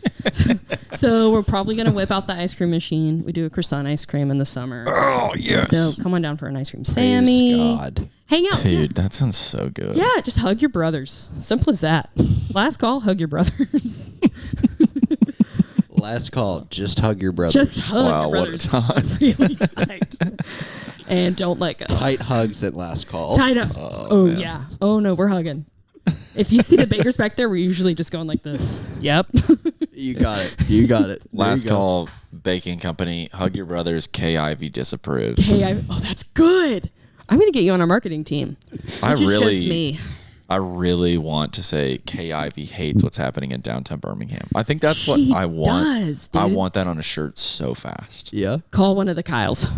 So we're probably going to whip out the ice cream machine. We do a croissant ice cream in the summer. Oh, yes. So come on down for an ice cream. Sammy. God. Hang out. Dude, that sounds so good. Yeah, just hug your brothers. Simple as that. Last call, hug your brothers. Last call. Just hug your brother. Just hug Wow, your what a brothers time. really tight. And don't let go. Tight hugs at last call. Tight up. Oh yeah. Oh no, we're hugging. If you see the bakers back there, we're usually just going like this. Yep. You got it. You got it. There Last you go. call, baking company. Hug your brothers. K. Ivy disapproves. Oh, that's good. I'm gonna get you on our marketing team. I Which is really, just me. I really want to say K. Ivy hates what's happening in downtown Birmingham. I think that's what She I want. does, dude. I want that on a shirt so fast. Yeah. Call one of the Kyles.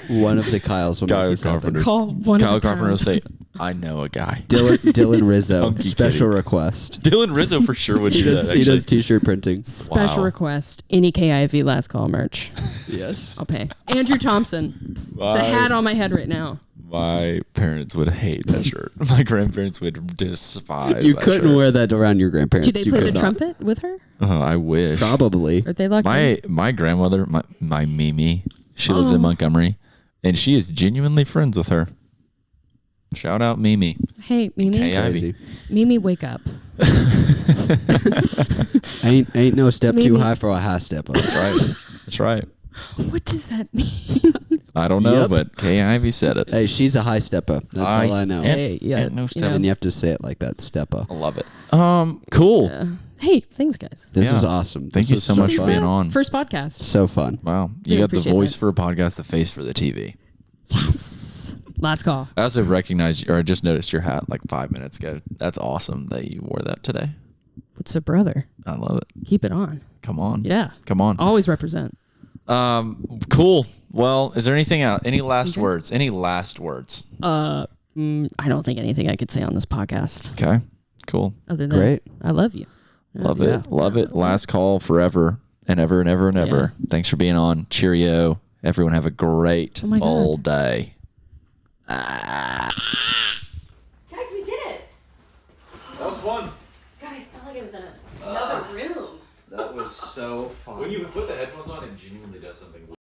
One of the Kyles will make Kyle this happen. Carpenter. Call one Kyle of the Carpenter will Kyles. say, I know a guy. Dylan Rizzo. Funky Special kitty. request. Dylan Rizzo for sure would do that. He does Actually. t-shirt printing. Special Wow. request. Any KIV last call merch. Yes. I'll pay. Andrew Thompson. My- The hat on my head right now. My parents would hate that shirt. My grandparents would despise You that couldn't shirt. wear that around your grandparents. Do they You play the could not. trumpet with her? Oh, I wish. Probably. Are they like My grandmother, my Mimi, she lives in Montgomery, and she is genuinely friends with her. Shout out Mimi. Hey, Mimi. Hey, Ivy. Crazy. Mimi, wake up. Ain't no step Maybe. too high for a high step. That's right. That's right. What does that mean? I don't know, Yep. but Kay Ivy said it. Hey, she's a high stepper. That's all I know. Hey, yeah. No you step. know. And you have to say it like that, stepper. I love it. Cool. Hey, thanks, guys. This Yeah. is awesome. Thank This you was so much fun. for being on. First podcast. So fun. Wow. You Really got the appreciate voice that. for a podcast, the face for the TV. Yes. Last call. I also recognized, or I just noticed your hat like 5 minutes ago. That's awesome that you wore that today. What's up, brother? I love it. Keep it on. Come on. Yeah. Come on. Always represent. Cool. Well, is there anything else? Any last Okay. words? Any last words? I don't think anything I could say on this podcast Okay. Cool. other than Great. I love you. Love Yeah. it. Love it. Last call forever and ever and ever and ever. Thanks for being on. Cheerio. Everyone have a great Oh my God. all day. Guys, we did it. That was fun. God, I felt like I was in another room. That was so fun. When you put the headphones on, it genuinely does something.